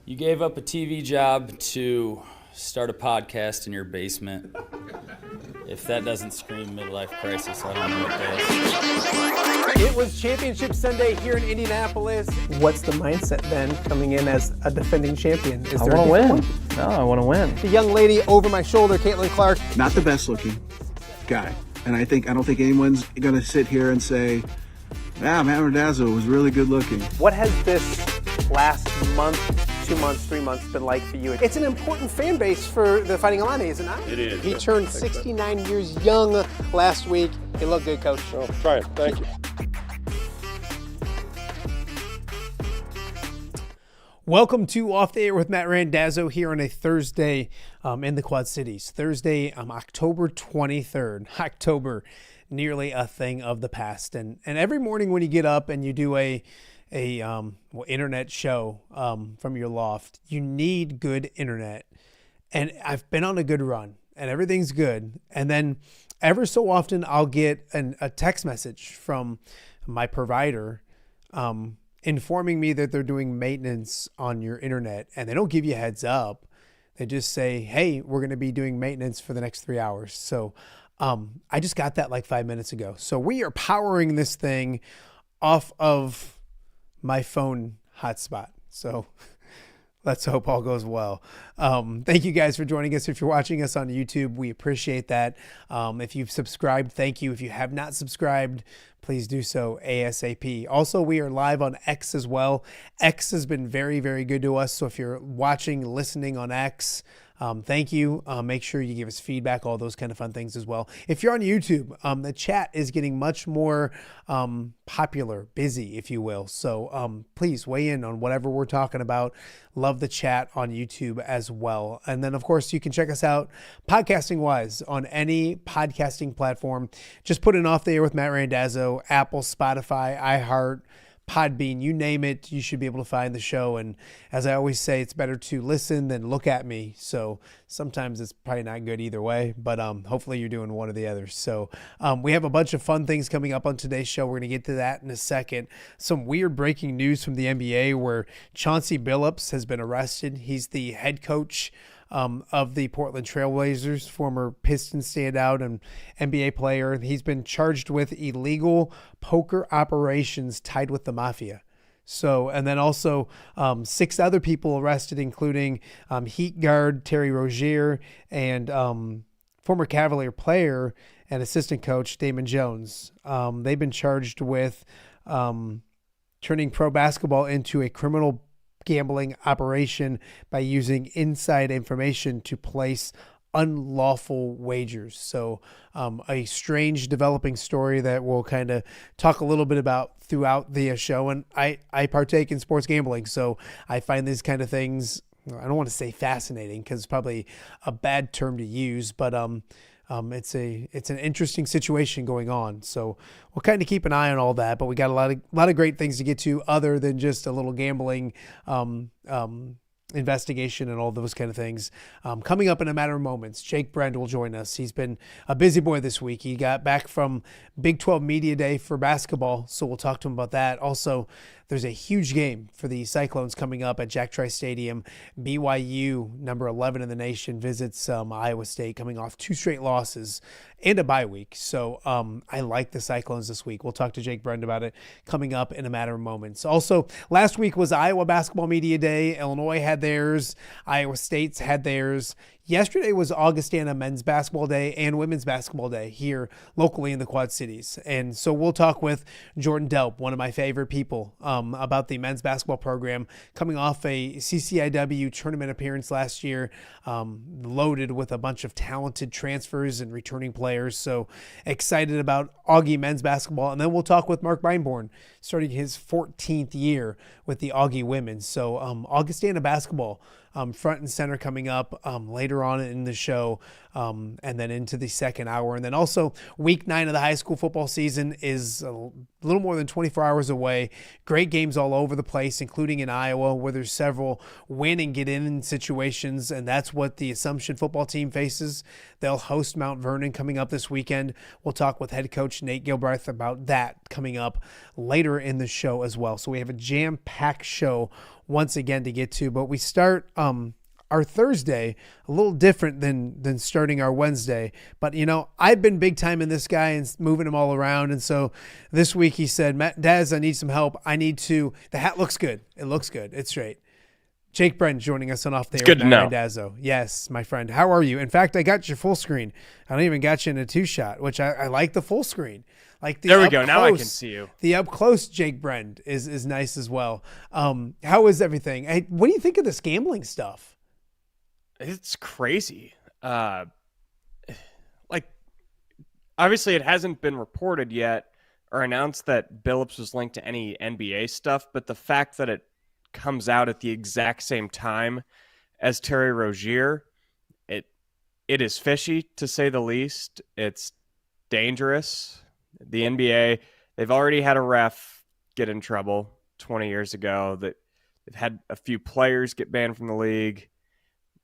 You gave up a TV job to start a podcast in your basement. If that doesn't scream midlife crisis, I don't know what does. It was Championship Sunday here in Indianapolis. What's the mindset then coming in as a defending champion? I want to win. No, I want to win. The young lady over my shoulder, Caitlin Clark. Not the best looking guy. And I don't think anyone's going to sit here and say, Matt Randazzo was really good looking. What has this last month, 2 months, 3 months been like for you? It's an important fan base for the Fighting Illini, is it not? It is. He turned 69 years young last week. He looked good, Coach. Oh, try it. Thank you. Welcome to Off the Air with Matt Randazzo here on a Thursday in the Quad Cities. Thursday, October 23rd. October, nearly a thing of the past. And every morning when you get up and you do a internet show from your loft, you need good internet. And I've been on a good run and everything's good. And then ever so often I'll get a text message from my provider informing me that they're doing maintenance on your internet, and they don't give you a heads up. They just say, hey, we're going to be doing maintenance for the next 3 hours. So I just got that like 5 minutes ago. So we are powering this thing off of my phone hotspot. So Let's hope all goes well. Thank you guys for joining us. If you're watching us on YouTube, we appreciate that. If you've subscribed, thank you. If you have not subscribed, please do so ASAP. Also, we are live on X as well. X has been very, very good to us. So if you're watching, listening on X, thank you. Make sure you give us feedback, all those kind of fun things as well. If you're on YouTube, the chat is getting much more popular, busy, if you will. So please weigh in on whatever we're talking about. Love the chat on YouTube as well. And then, of course, you can check us out podcasting-wise on any podcasting platform. Just put in Off the Air with Matt Randazzo, Apple, Spotify, iHeart, Podbean, you name it, you should be able to find the show. And as I always say, it's better to listen than look at me. So sometimes it's probably not good either way, but hopefully you're doing one or the other. So we have a bunch of fun things coming up on today's show. We're going to get to that in a second. Some weird breaking news from the NBA where Chauncey Billups has been arrested. He's the head coach of the Portland Trailblazers, former Pistons standout and NBA player. He's been charged with illegal poker operations tied with the mafia. So, and then also 6 other people arrested, including Heat guard Terry Rozier and former Cavalier player and assistant coach Damon Jones. They've been charged with turning pro basketball into a criminal gambling operation by using inside information to place unlawful wagers. So a strange developing story that we'll kind of talk a little bit about throughout the show. And I partake in sports gambling, so I find these kind of things, I don't want to say fascinating because it's probably a bad term to use, but it's an interesting situation going on. So we'll kind of keep an eye on all that, but we got a lot of great things to get to other than just a little gambling investigation and all those kind of things. Coming up in a matter of moments, Jake Brend will join us. He's been a busy boy this week. He got back from Big 12 Media Day for basketball, so we'll talk to him about that. Also, there's a huge game for the Cyclones coming up at Jack Trice Stadium. BYU, number 11 in the nation, visits Iowa State, coming off 2 straight losses and a bye week. So I like the Cyclones this week. We'll talk to Jake Brend about it coming up in a matter of moments. Also, last week was Iowa Basketball Media Day. Illinois had theirs. Iowa State's had theirs. Yesterday was Augustana Men's Basketball Day and Women's Basketball Day here locally in the Quad Cities. And so we'll talk with Jordan Delp, one of my favorite people, about the men's basketball program coming off a CCIW tournament appearance last year, loaded with a bunch of talented transfers and returning players. So excited about Augie men's basketball. And then we'll talk with Mark Beinborn, starting his 14th year with the Augie women. So Augustana basketball front and center coming up later on in the show, and then into the second hour. And then also week 9 of the high school football season is a little more than 24 hours away. Great games all over the place, including in Iowa, where there's several win and get in situations, and that's what the Assumption football team faces. They'll host Mount Vernon coming up this weekend. We'll talk with head coach Nate Gilbraith about that coming up later in the show as well. So we have a jam-packed show once again to get to, but we start our Thursday a little different than starting our Wednesday. But I've been big time in this guy and moving him all around, and so this week he said, Matt, Daz, I need some help. The hat looks good. It looks good. It's straight. Jake Brend joining us on Off the Air with Matt Randazzo. Yes, my friend. How are you? In fact, I got your full screen. I don't even got you in a 2-shot, which I like the full screen. Like there we go. Now I can see you. The up close Jake Brend is nice as well. How is everything? Hey, what do you think of this gambling stuff? It's crazy. Obviously it hasn't been reported yet or announced that Billups was linked to any NBA stuff, but the fact that it comes out at the exact same time as Terry Rozier, it is fishy to say the least. It's dangerous. The NBA, they've already had a ref get in trouble 20 years ago. That they've had a few players get banned from the league.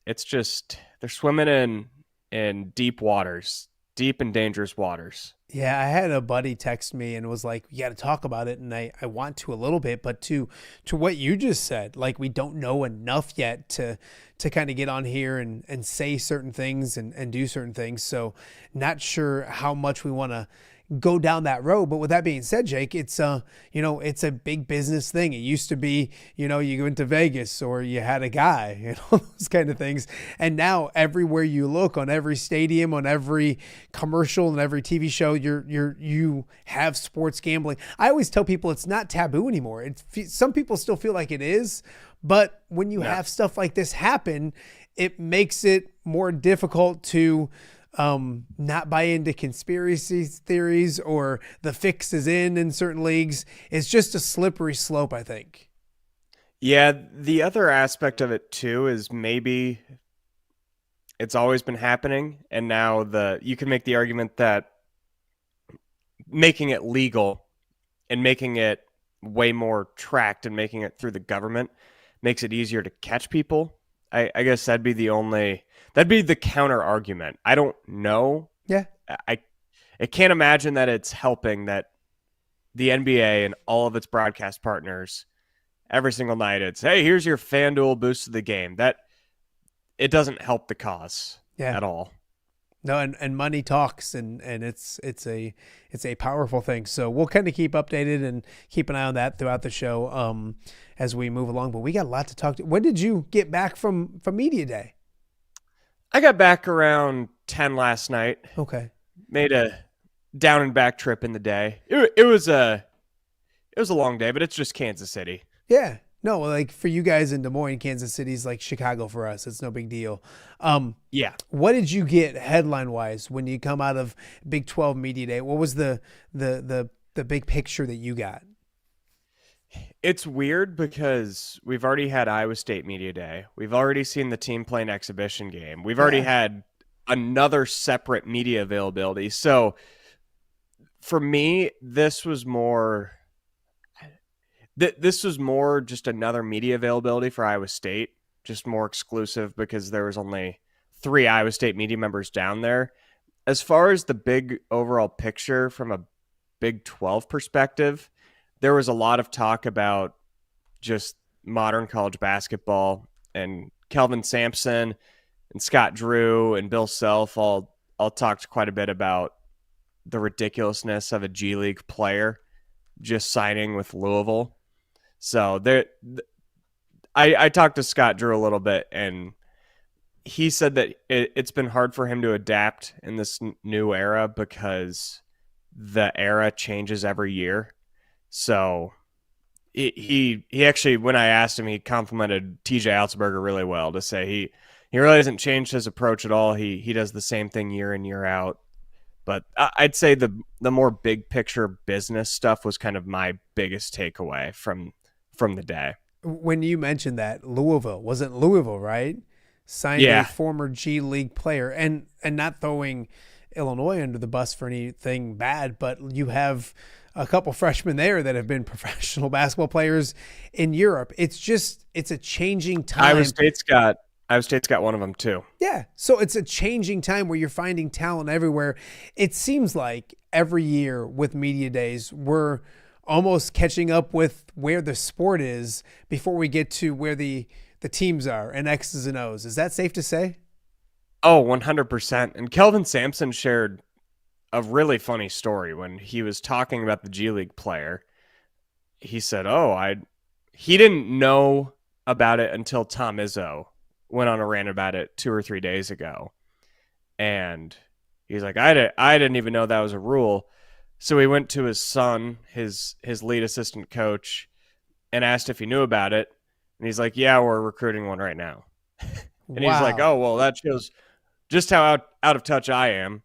It's just they're swimming in deep waters, deep and dangerous waters. Yeah, I had a buddy text me and was like, you got to talk about it. And I want to a little bit, but to what you just said, like we don't know enough yet to kind of get on here and say certain things and do certain things. So not sure how much we want to go down that road. But with that being said, Jake, it's it's a big business thing. It used to be, you go into Vegas or you had a guy, those kind of things. And now everywhere you look, on every stadium, on every commercial and every TV show, you have sports gambling. I always tell people it's not taboo anymore. Some people still feel like it is, but when you have stuff like this happen, it makes it more difficult to not buy into conspiracy theories or the fix is in certain leagues. It's just a slippery slope, I think. Yeah, the other aspect of it too is maybe it's always been happening, and now you can make the argument that making it legal and making it way more tracked and making it through the government makes it easier to catch people. I guess that'd be the counter argument. I don't know. Yeah. I can't imagine that it's helping that the NBA and all of its broadcast partners every single night it's, hey, here's your FanDuel boost of the game. That it doesn't help the cause at all. No, and money talks, and it's a powerful thing. So we'll kind of keep updated and keep an eye on that throughout the show as we move along. But we got a lot to talk to. When did you get back from Media Day? I got back around 10 last night. Okay. Made a down and back trip in the day. It was a long day, but it's just Kansas City. Yeah. No, like for you guys in Des Moines, Kansas City's like Chicago for us. It's no big deal. Yeah. What did you get headline wise when you come out of Big 12 Media Day? What was the big picture that you got? It's weird because we've already had Iowa State Media Day. We've already seen the team play an exhibition game. We've already had another separate media availability. So for me, this was more just another media availability for Iowa State, just more exclusive because there was only 3 Iowa State media members down there. As far as the big overall picture from a Big 12 perspective, there was a lot of talk about just modern college basketball, and Kelvin Sampson and Scott Drew and Bill Self all talked quite a bit about the ridiculousness of a G League player just signing with Louisville. So I talked to Scott Drew a little bit, and he said that it's been hard for him to adapt in this new era because the era changes every year. So he actually, when I asked him, he complimented TJ Altsberger really well to say he really hasn't changed his approach at all. He does the same thing year in, year out. But I'd say the more big picture business stuff was kind of my biggest takeaway from the day. When you mentioned that, wasn't Louisville, right? Signed a former G League player, and not throwing Illinois under the bus for anything bad, but you have a couple freshmen there that have been professional basketball players in Europe. It's a changing time. Iowa State's got one of them too. Yeah. So it's a changing time where you're finding talent everywhere. It seems like every year with media days, we're almost catching up with where the sport is before we get to where the teams are and X's and O's. Is that safe to say? Oh, 100%. And Kelvin Sampson shared a really funny story when he was talking about the G League player. He said, he didn't know about it until Tom Izzo went on a rant about it 2 or 3 days ago. And he's like, I didn't even know that was a rule. So he went to his son, his lead assistant coach, and asked if he knew about it. And he's like, yeah, we're recruiting one right now. And he's like, oh, well, that shows just how out of touch I am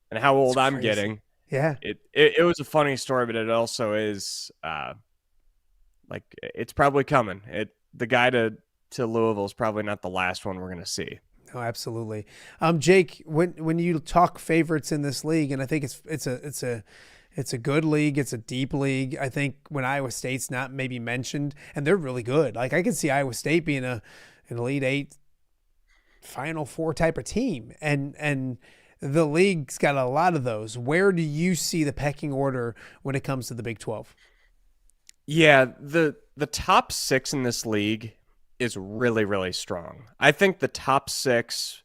and how old I'm getting. Yeah. It was a funny story, but it also is it's probably coming. The guy to Louisville is probably not the last one we're going to see. Oh, absolutely. Jake, when you talk favorites in this league, and I think it's a good league, it's a deep league. I think when Iowa State's not maybe mentioned, and they're really good. Like I could see Iowa State being an Elite Eight, Final Four type of team, and the league's got a lot of those. Where do you see the pecking order when it comes to the Big 12? Yeah, the top 6 in this league is really, really strong. I think the top 6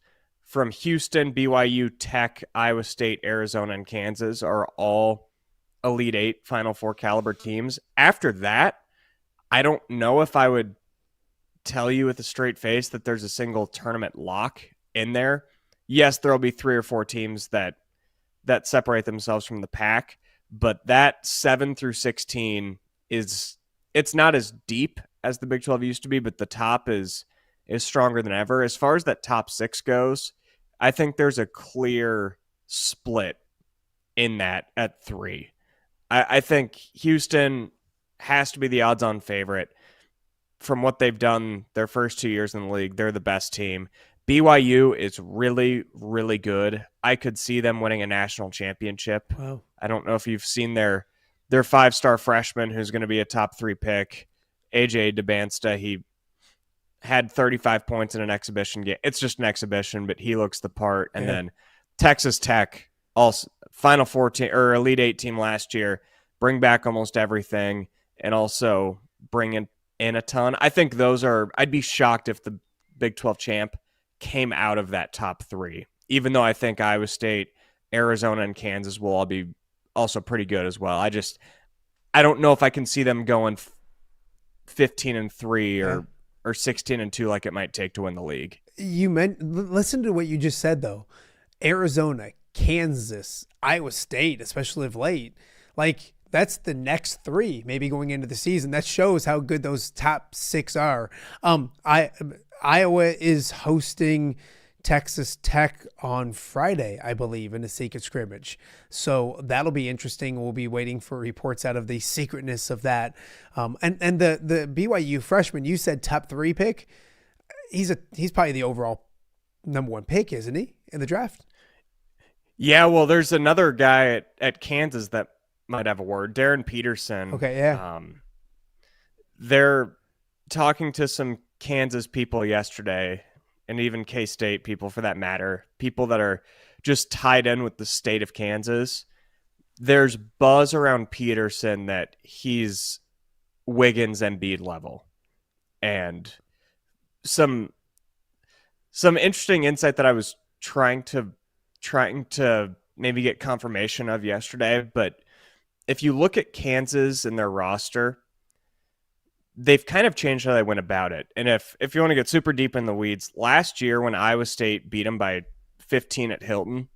from Houston, BYU, Tech, Iowa State, Arizona, and Kansas are all Elite Eight, Final Four caliber teams. After that, I don't know if I would tell you with a straight face that there's a single tournament lock in there. Yes, there'll be 3 or 4 teams that separate themselves from the pack, but that 7 through 16 it's not as deep as the Big 12 used to be, but the top is stronger than ever. As far as that top 6 goes, I think there's a clear split in that at 3. I think Houston has to be the odds-on favorite. From what they've done their first 2 years in the league, they're the best team. BYU is really, really good. I could see them winning a national championship. Wow. I don't know if you've seen their 5-star freshman who's going to be a top 3 pick, AJ DeBansta. He had 35 points in an exhibition game. It's just an exhibition, but he looks the part. And then Texas Tech, also Final Four team or Elite Eight team last year, bring back almost everything and also bring in a ton. I think I'd be shocked if the Big 12 champ came out of that top 3, even though I think Iowa State, Arizona, and Kansas will all be also pretty good as well. I don't know if I can see them going 15-3 or 16-2 like it might take to win the league. Listen to what you just said though. Arizona, Kansas, Iowa State, especially of late, like that's the next 3 maybe going into the season. That shows how good those top 6 are. Iowa is hosting Texas Tech on Friday, I believe, in a secret scrimmage. So that'll be interesting. We'll be waiting for reports out of the secretness of that. And the BYU freshman, you said top 3 pick. He's probably the overall number 1 pick, isn't he, in the draft? Yeah, well, there's another guy at Kansas that might have a word, Darren Peterson. Okay, yeah. They're talking to some Kansas people yesterday, and even K-State people for that matter, people that are just tied in with the state of Kansas. There's buzz around Peterson that he's Wiggins Embiid level. And some interesting insight that I was trying to maybe get confirmation of yesterday, but if you look at Kansas and their roster, they've kind of changed how they went about it. And if you want to get super deep in the weeds, last year when Iowa State beat them by 15 at Hilton,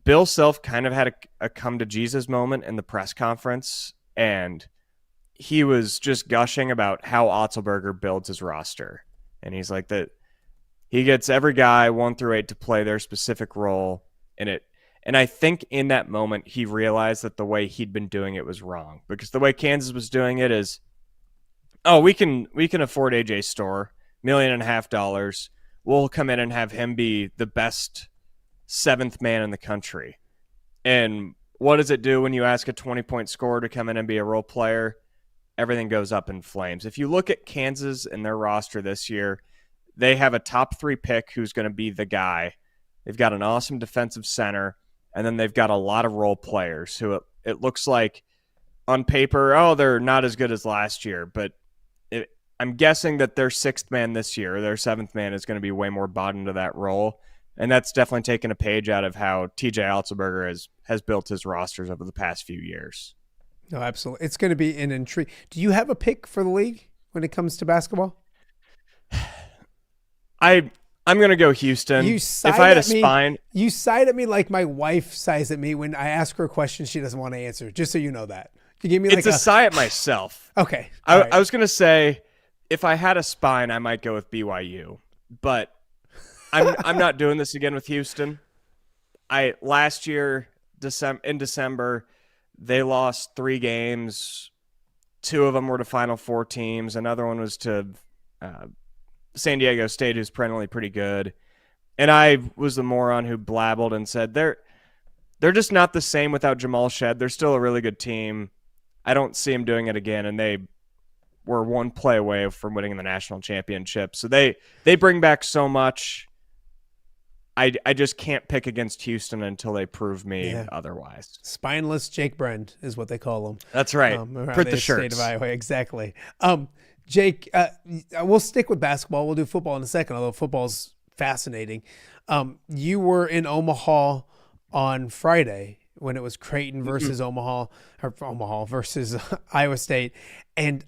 Bill Self kind of had a come to Jesus moment in the press conference, and he was just gushing about how Otzelberger builds his roster. And he's like that he gets every guy 1 through 8 to play their specific role in it. And I think in that moment he realized that the way he'd been doing it was wrong, because the way Kansas was doing it is, oh, we can afford AJ Storr, $1.5 million. We'll come in and have him be the best 7th man in the country. And what does it do when you ask a 20-point scorer to come in and be a role player? Everything goes up in flames. If you look at Kansas and their roster this year, they have a top 3 pick who's going to be the guy. They've got an awesome defensive center, and then they've got a lot of role players who it looks like on paper, they're not as good as last year, but I'm guessing that their 6th man this year, their 7th man, is going to be way more bought into that role. And that's definitely taken a page out of how TJ Otzelberger has built his rosters over the past few years. No, absolutely. It's going to be an intrigue. Do you have a pick for the league when it comes to basketball? I'm going to go Houston. If I had a spine. You sighed at me like my wife sighs at me when I ask her a question she doesn't want to answer, just so you know that. You give me it's a sigh at myself. Okay. I was going to say, if I had a spine, I might go with BYU, but I'm not doing this again with Houston. Last year in December, they lost 3 games. 2 of them were to Final Four teams. Another one was to San Diego State, who's perennially pretty good. And I was the moron who blabbled and said they're just not the same without Jamal Shed. They're still a really good team. I don't see them doing it again, and they were 1 play away from winning the national championship. So they bring back so much. I just can't pick against Houston until they prove me otherwise. Spineless Jake Brend is what they call him. That's right. Print the shirts. State of Iowa, exactly. Jake, we'll stick with basketball. We'll do football in a second, although football's fascinating. You were in Omaha on Friday when it was Creighton versus Omaha versus Iowa State. And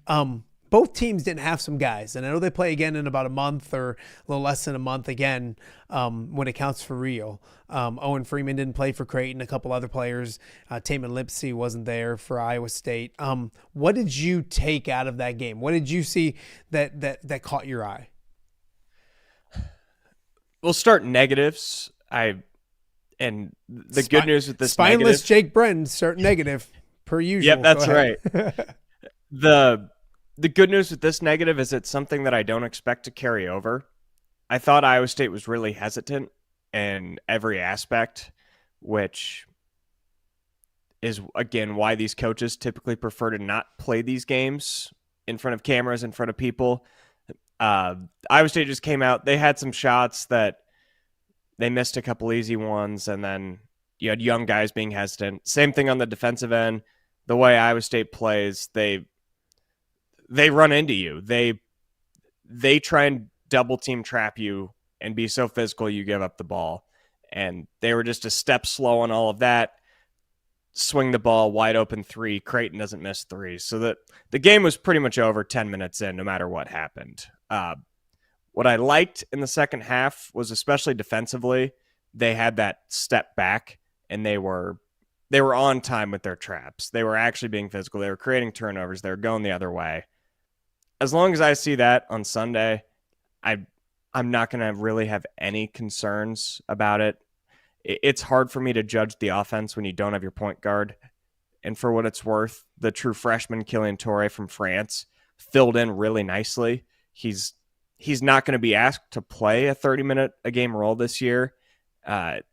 both teams didn't have some guys. And I know they play again in about a month or a little less than a month again when it counts for real. Owen Freeman didn't play for Creighton. A couple other players. Taman Lipsey wasn't there for Iowa State. What did you take out of that game? What did you see that caught your eye? We'll start negatives. And the good news with this spineless negative, Jake Brend start negative per usual. Yep, that's right. The good news with this negative is it's something that I don't expect to carry over. I thought Iowa State was really hesitant in every aspect, which is, again, why these coaches typically prefer to not play these games in front of cameras, in front of people. Iowa State just came out. They had some shots that they missed, a couple easy ones, and then you had young guys being hesitant. Same thing on the defensive end. The way Iowa State plays, they run into you. They try and double team trap you and be so physical you give up the ball. And they were just a step slow on all of that. Swing the ball, wide open three. Creighton doesn't miss threes. So that the game was pretty much over 10 minutes in, no matter what happened. What I liked in the second half was, especially defensively, they had that step back and they were on time with their traps. They were actually being physical. They were creating turnovers. They were going the other way. As long as I see that on Sunday, I'm not going to really have any concerns about it. It's hard for me to judge the offense when you don't have your point guard. And for what it's worth, the true freshman Kylian Touré from France filled in really nicely. He's not going to be asked to play a 30-minute a game role this year.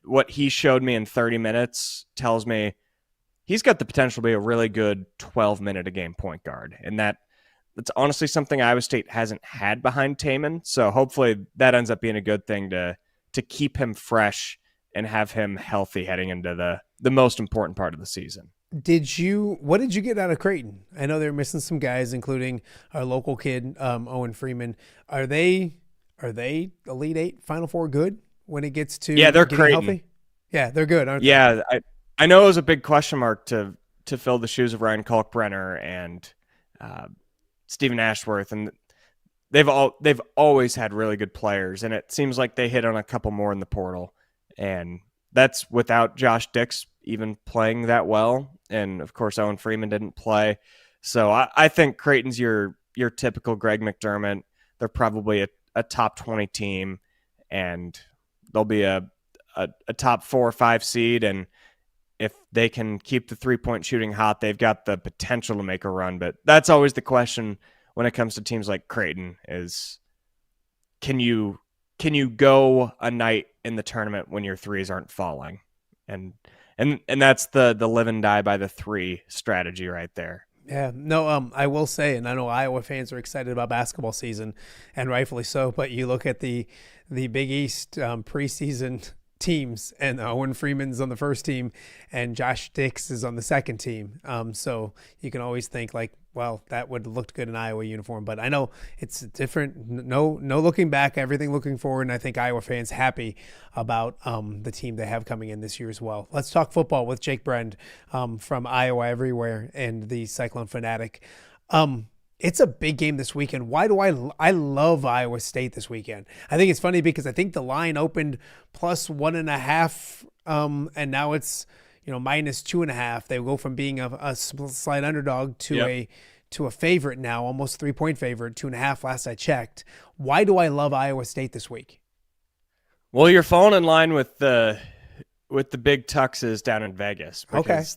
What he showed me in 30 minutes tells me he's got the potential to be a really good 12-minute a game point guard. And that's honestly something Iowa State hasn't had behind Taman. So hopefully that ends up being a good thing to keep him fresh and have him healthy heading into the most important part of the season. What did you get out of Creighton? I know they're missing some guys, including our local kid, Owen Freeman. Are they Elite Eight, Final Four good when it gets to they're getting Creighton. healthy? Yeah, they're good, aren't they? Yeah, I know it was a big question mark to fill the shoes of Ryan Kalkbrenner and Stephen Ashworth, and they've always had really good players, and it seems like they hit on a couple more in the portal, and that's without Josh Dix even playing that well. And of course, Owen Freeman didn't play. So I think Creighton's your typical Greg McDermott. They're probably a top 20 team, and they'll be a top 4 or 5 seed. And if they can keep the 3-point shooting hot, they've got the potential to make a run. But that's always the question when it comes to teams like Creighton is, can you go a night in the tournament when your threes aren't falling? And that's the live and die by the three strategy right there. Yeah, no, I will say, and I know Iowa fans are excited about basketball season, and rightfully so, but you look at the Big East preseason teams, and Owen Freeman's on the first team, and Josh Dix is on the second team. So you can always think like, well, that would have looked good in Iowa uniform, but I know it's different. No looking back, everything looking forward, and I think Iowa fans happy about the team they have coming in this year as well. Let's talk football with Jake Brend from Iowa Everywhere and the Cyclone Fanatic. It's a big game this weekend. Why do I love Iowa State this weekend? I think it's funny because I think the line opened plus 1.5, and now it's minus 2.5. They go from being a slight underdog to a favorite now, almost 3-point favorite, 2.5 last I checked. Why do I love Iowa State this week? Well, you're falling in line with the big tuxes down in Vegas. Because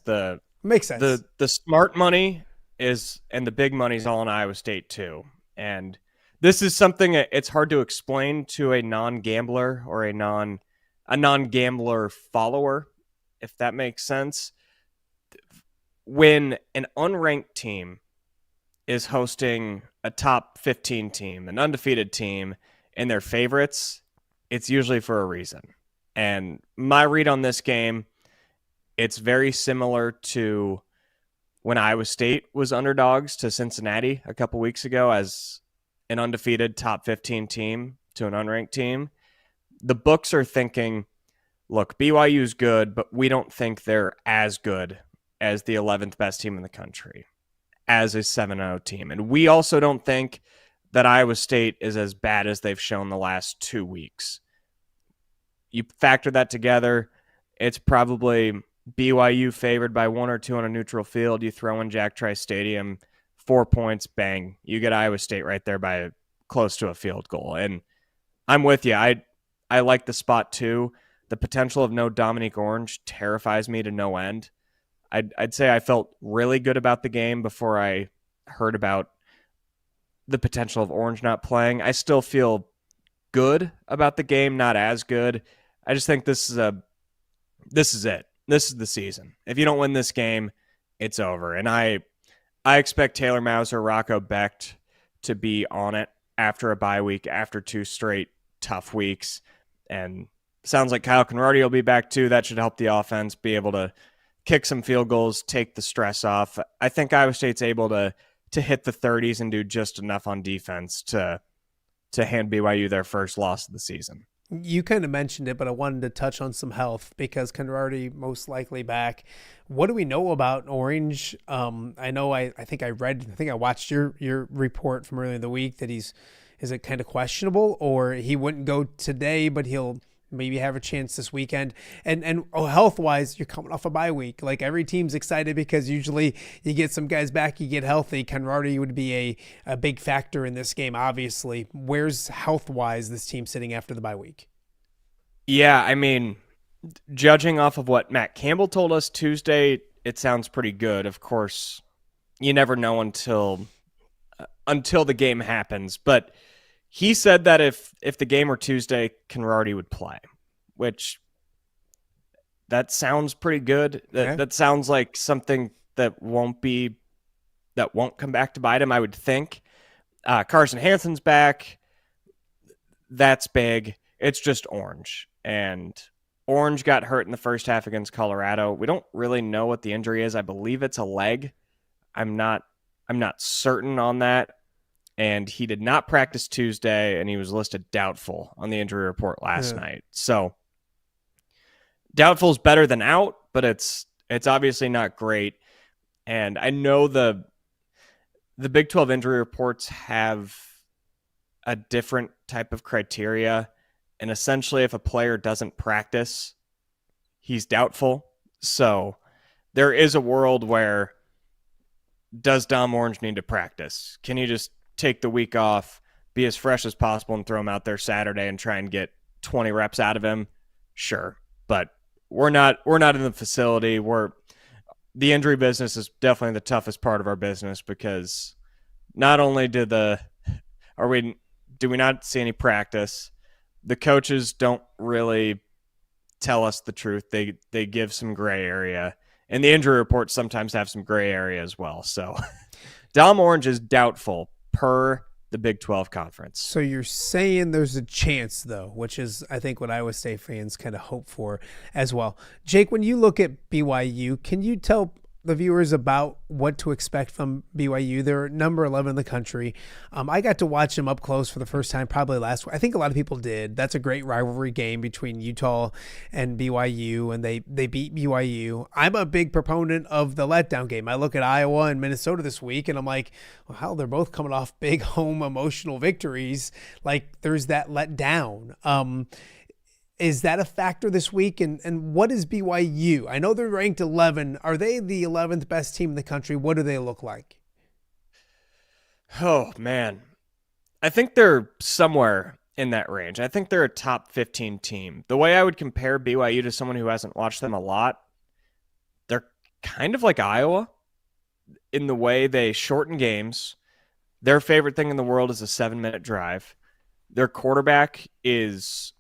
makes sense. The smart money and the big money's all in Iowa State too. And this is something it's hard to explain to a non-gambler or a non-gambler follower, if that makes sense. When an unranked team is hosting a top 15 team, an undefeated team, and they're favorites, it's usually for a reason. And my read on this game, it's very similar to when Iowa State was underdogs to Cincinnati a couple weeks ago as an undefeated top 15 team to an unranked team. the books are thinking, look, BYU's good, but we don't think they're as good as the 11th best team in the country, as a 7-0 team. And we also don't think that Iowa State is as bad as they've shown the last 2 weeks. You factor that together, it's probably BYU favored by 1 or 2 on a neutral field. You throw in Jack Trice Stadium, 4 points, bang. You get Iowa State right there by close to a field goal. And I'm with you. I like the spot too. The potential of no Dominique Orange terrifies me to no end. I'd say I felt really good about the game before I heard about the potential of Orange not playing. I still feel good about the game, not as good. I just think this is it. This is the season. If you don't win this game, it's over. And I expect Taylor Mauser, Rocco Becht to be on it after a bye week, after 2 straight tough weeks. And sounds like Kyle Conradi will be back too. That should help the offense be able to kick some field goals, take the stress off. I think Iowa State's able to hit the 30s and do just enough on defense to hand BYU their first loss of the season. You kind of mentioned it, but I wanted to touch on some health because Conradi most likely back. What do we know about Orange? I know I think I watched your report from earlier in the week that is it kind of questionable, or he wouldn't go today, but he'll maybe have a chance this weekend. And health-wise, you're coming off a bye week. Like, every team's excited because usually you get some guys back, you get healthy. Conradi would be a big factor in this game, obviously. Where's health-wise this team sitting after the bye week? Yeah, I mean, judging off of what Matt Campbell told us Tuesday, it sounds pretty good. Of course, you never know until the game happens, but he said that if the game were Tuesday, Conradi would play, which that sounds pretty good. That sounds like something that won't come back to bite him, I would think. Carson Hansen's back. That's big. It's just Orange. And Orange got hurt in the first half against Colorado. We don't really know what the injury is. I believe it's a leg. I'm not certain on that. And he did not practice Tuesday, and he was listed doubtful on the injury report last night. So doubtful is better than out, but it's obviously not great. And I know the Big 12 injury reports have a different type of criteria. And essentially, if a player doesn't practice, he's doubtful. So there is a world where, does Dom Orange need to practice? Can you just take the week off, be as fresh as possible, and throw him out there Saturday and try and get 20 reps out of him? Sure. But we're not in the facility. The injury business is definitely the toughest part of our business, because not only do we not see any practice, the coaches don't really tell us the truth. They give some gray area, and the injury reports sometimes have some gray area as well. So Dom Orange is doubtful per the Big 12 conference. So you're saying there's a chance, though, which is, I think, what Iowa State fans kind of hope for as well. Jake, when you look at BYU, can you tell the viewers about what to expect from BYU? They're number 11 in the country. I got to watch them up close for the first time probably last week. I think a lot of people did. That's a great rivalry game between Utah and BYU, and they beat BYU. I'm a big proponent of the letdown game. I look at Iowa and Minnesota this week, and I'm like, well, hell, they're both coming off big home emotional victories. Like, there's that letdown. Is that a factor this week? And what is BYU? I know they're ranked 11. Are they the 11th best team in the country? What do they look like? Oh, man. I think they're somewhere in that range. I think they're a top 15 team. The way I would compare BYU to someone who hasn't watched them a lot, they're kind of like Iowa in the way they shorten games. Their favorite thing in the world is a 7-minute drive. Their quarterback is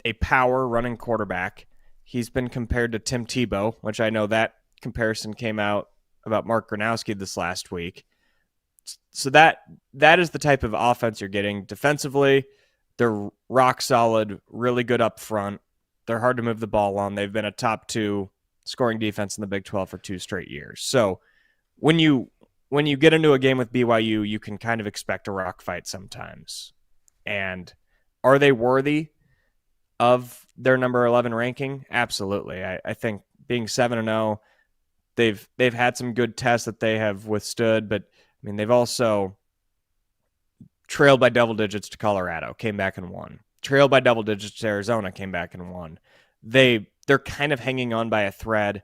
a power running quarterback. He's been compared to Tim Tebow, which I know that comparison came out about Mark Gronowski this last week. So that is the type of offense you're getting. Defensively, they're rock solid, really good up front. They're hard to move the ball on. They've been a top 2 scoring defense in the Big 12 for 2 straight years. So when you get into a game with BYU, you can kind of expect a rock fight sometimes. And are they worthy? of their number 11 ranking? Absolutely. I think being 7-0, they've had some good tests that they have withstood, but I mean, they've also trailed by double digits to Colorado, came back and won. Trailed by double digits to Arizona, came back and won. They're kind of hanging on by a thread,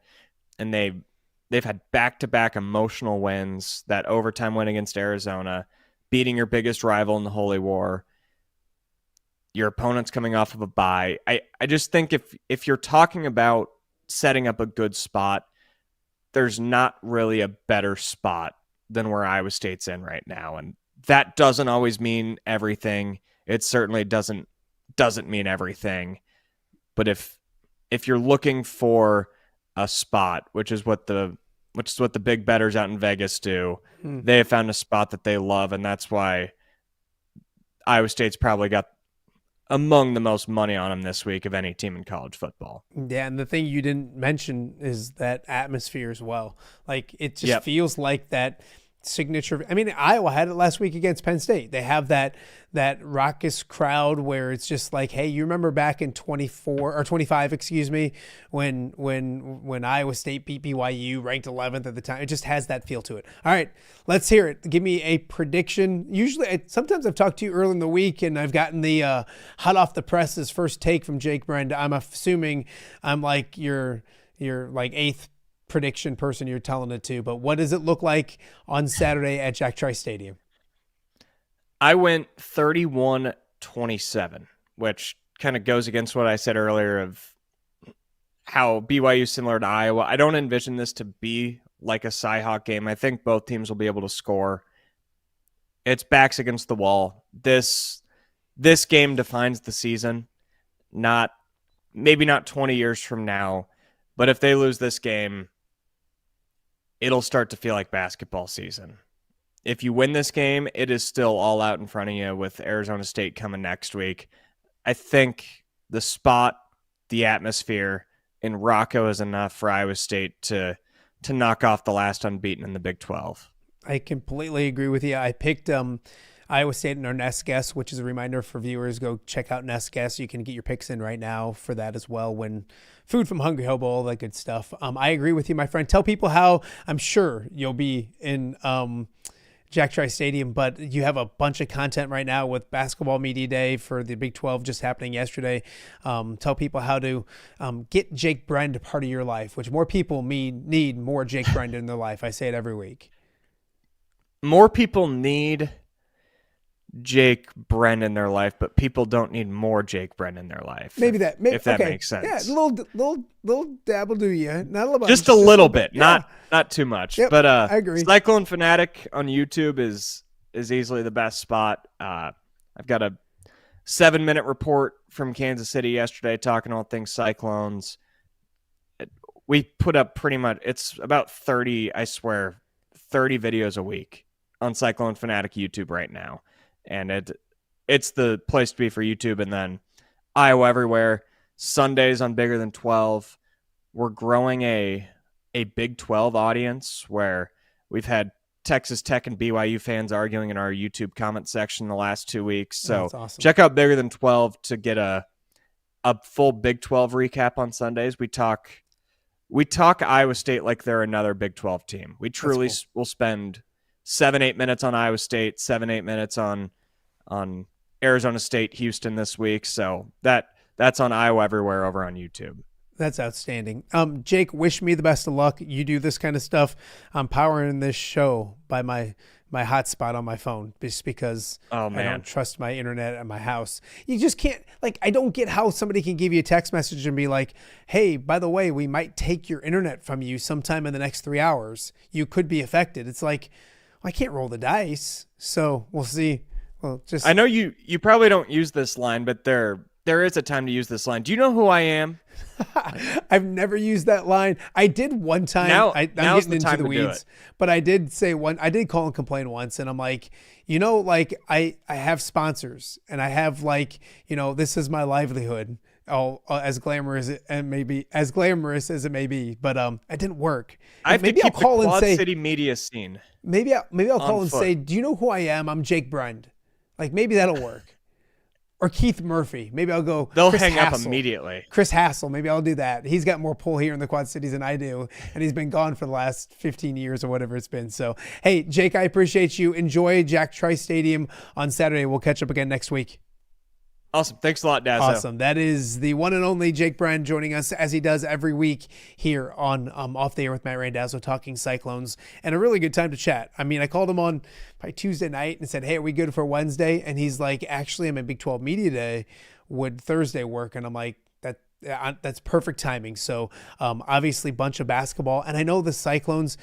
and they've had back-to-back emotional wins, that overtime win against Arizona, beating your biggest rival in the Holy War. Your opponent's coming off of a bye. I just think if you're talking about setting up a good spot, there's not really a better spot than where Iowa State's in right now. And that doesn't always mean everything. It certainly doesn't mean everything. But if you're looking for a spot, which is what the big bettors out in Vegas do, they have found a spot that they love, and that's why Iowa State's probably got among the most money on them this week of any team in college football. Yeah, and the thing you didn't mention is that atmosphere as well. Like, it just feels like that signature. I mean, Iowa had it last week against Penn State. They have that raucous crowd where it's just like, hey, you remember back in 25, when Iowa State beat BYU, ranked 11th at the time. It just has that feel to it. All right, let's hear it. Give me a prediction. Sometimes I've talked to you early in the week and I've gotten the hot off the presses first take from Jake Brend. I'm assuming I'm like your like eighth prediction person you're telling it to, but what does it look like on Saturday at Jack Trice Stadium? I went 31-27, which kind of goes against what I said earlier of how BYU is similar to Iowa. I don't envision this to be like a Cy-Hawk game. I think both teams will be able to score. It's backs against the wall. This game defines the season. Maybe not 20 years from now, but if they lose this game, it'll start to feel like basketball season. If you win this game, it is still all out in front of you with Arizona State coming next week. I think the spot, the atmosphere in Rocco is enough for Iowa State to knock off the last unbeaten in the Big 12. I completely agree with you. I picked Iowa State in our Nest Guess, which is a reminder for viewers, go check out Nest Guess. You can get your picks in right now for that as well. When Food from Hungry Hobo, all that good stuff. I agree with you, my friend. Tell people how I'm sure you'll be in Jack Trice Stadium, but you have a bunch of content right now with Basketball Media Day for the Big 12 just happening yesterday. Tell people how to get Jake Brend a part of your life, which more people need more Jake Brend in their life. I say it every week. More people need Jake Brend in their life, but people don't need more Jake Brend in their life. Maybe that okay. Makes sense. Yeah, little dabble do you? Not a little, just a little bit, yeah. Not too much. Yep, but I agree. Cyclone Fanatic on YouTube is easily the best spot. I've got a 7-minute report from Kansas City yesterday talking all things Cyclones. We put up pretty much, it's about 30 videos a week on Cyclone Fanatic YouTube right now. And it's the place to be for YouTube. And then Iowa Everywhere, Sundays on Bigger Than 12. We're growing a Big 12 audience where we've had Texas Tech and BYU fans arguing in our YouTube comment section the last 2 weeks. So awesome. Check out Bigger Than 12 to get a full Big 12 recap on Sundays. We talk Iowa State like they're another Big 12 team. We truly will spend 7-8 minutes on Iowa State, 7-8 minutes on Arizona State, Houston this week. So that's on Iowa Everywhere over on YouTube. That's outstanding. Jake, wish me the best of luck. You do this kind of stuff. I'm powering this show by my hotspot on my phone just because I don't trust my internet at my house. You just can't, I don't get how somebody can give you a text message and be like, hey, by the way, we might take your internet from you sometime in the next 3 hours. You could be affected. It's like, I can't roll the dice. So we'll see. Well, I know you probably don't use this line, but there is a time to use this line. Do you know who I am? I've never used that line. I did one time. I'm getting into the weeds, but I did say I did call and complain once, and I'm like, I have sponsors, and I have this is my livelihood. As glamorous as it may be, but it didn't work. Maybe I'll call and say City media scene. Maybe I'll call and say, do you know who I am? I'm Jake Brend. Maybe that'll work. Or Keith Murphy. Maybe I'll go They'll Chris hang Hassel. up immediately. Chris Hassel. Maybe I'll do that. He's got more pull here in the Quad Cities than I do, and he's been gone for the last 15 years or whatever it's been. So, hey, Jake, I appreciate you. Enjoy Jack Trice Stadium on Saturday. We'll catch up again next week. Awesome. Thanks a lot, Dazzo. Awesome. That is the one and only Jake Brend joining us as he does every week here on Off the Air with Matt Randazzo, talking Cyclones, and a really good time to chat. I mean, I called him on by Tuesday night and said, hey, are we good for Wednesday? And he's like, actually, I'm at Big 12 Media Day. Would Thursday work? And I'm like, that's perfect timing. So obviously bunch of basketball. And I know the Cyclones,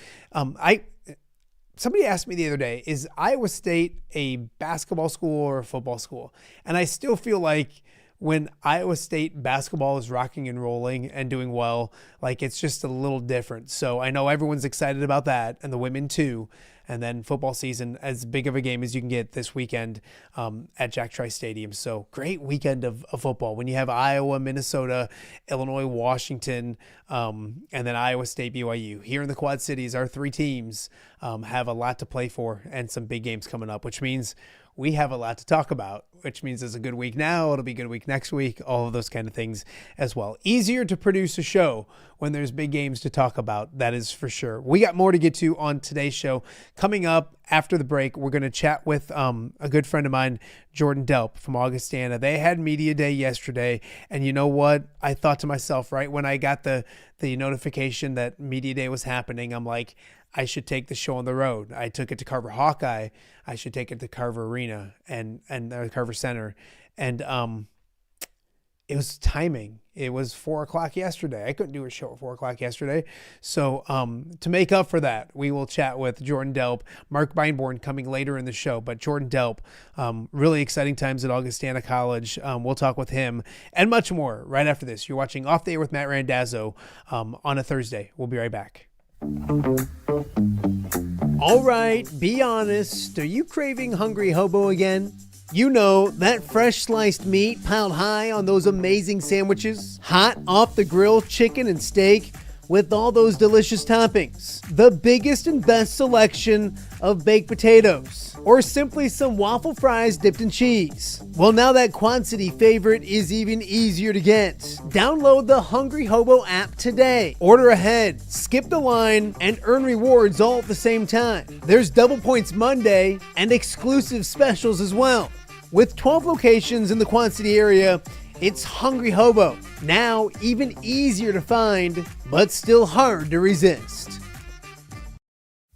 somebody asked me the other day, is Iowa State a basketball school or a football school? And I still feel like when Iowa State basketball is rocking and rolling and doing well, like it's just a little different. So I know everyone's excited about that, and the women too. And then football season, as big of a game as you can get this weekend at Jack Trice Stadium. So great weekend of football when you have Iowa, Minnesota, Illinois, Washington, and then Iowa State, BYU. Here in the Quad Cities, our three teams have a lot to play for and some big games coming up, which means we have a lot to talk about, which means it's a good week now. It'll be a good week next week, all of those kind of things as well. Easier to produce a show when there's big games to talk about. That is for sure. We got more to get to on today's show. Coming up after the break, we're going to chat with a good friend of mine, Jordan Delp from Augustana. They had media day yesterday. And you know what? I thought to myself, right when I got the notification that media day was happening, I'm like, I should take the show on the road. I took it to Carver Hawkeye. I should take it to Carver Arena and Carver Center. And it was timing. It was 4:00 yesterday. I couldn't do a show at 4:00 yesterday. So to make up for that, we will chat with Jordan Delp. Mark Beinborn coming later in the show. But Jordan Delp, really exciting times at Augustana College. We'll talk with him and much more right after this. You're watching Off the Air with Matt Randazzo on a Thursday. We'll be right back. All right, be honest. Are you craving Hungry Hobo again? You know, that fresh sliced meat piled high on those amazing sandwiches, hot off the grill chicken and steak with all those delicious toppings, the biggest and best selection of baked potatoes, or simply some waffle fries dipped in cheese. Well, now that Quad City favorite is even easier to get. Download the Hungry Hobo app today. Order ahead, skip the line, and earn rewards all at the same time. There's Double Points Monday and exclusive specials as well. With 12 locations in the Quad City area, it's Hungry Hobo. Now even easier to find, but still hard to resist.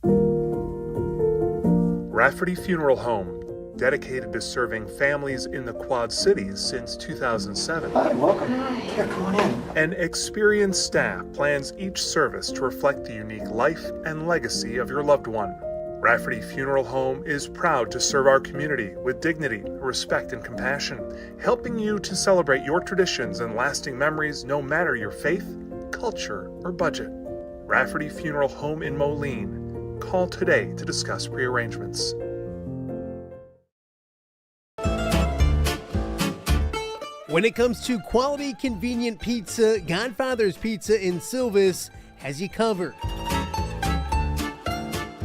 Rafferty Funeral Home, dedicated to serving families in the Quad Cities since 2007. Hi, welcome. Here, come on in. An experienced staff plans each service to reflect the unique life and legacy of your loved one. Rafferty Funeral Home is proud to serve our community with dignity, respect, and compassion, helping you to celebrate your traditions and lasting memories no matter your faith, culture, or budget. Rafferty Funeral Home in Moline. Call today to discuss prearrangements. When it comes to quality, convenient pizza, Godfather's Pizza in Silvis has you covered.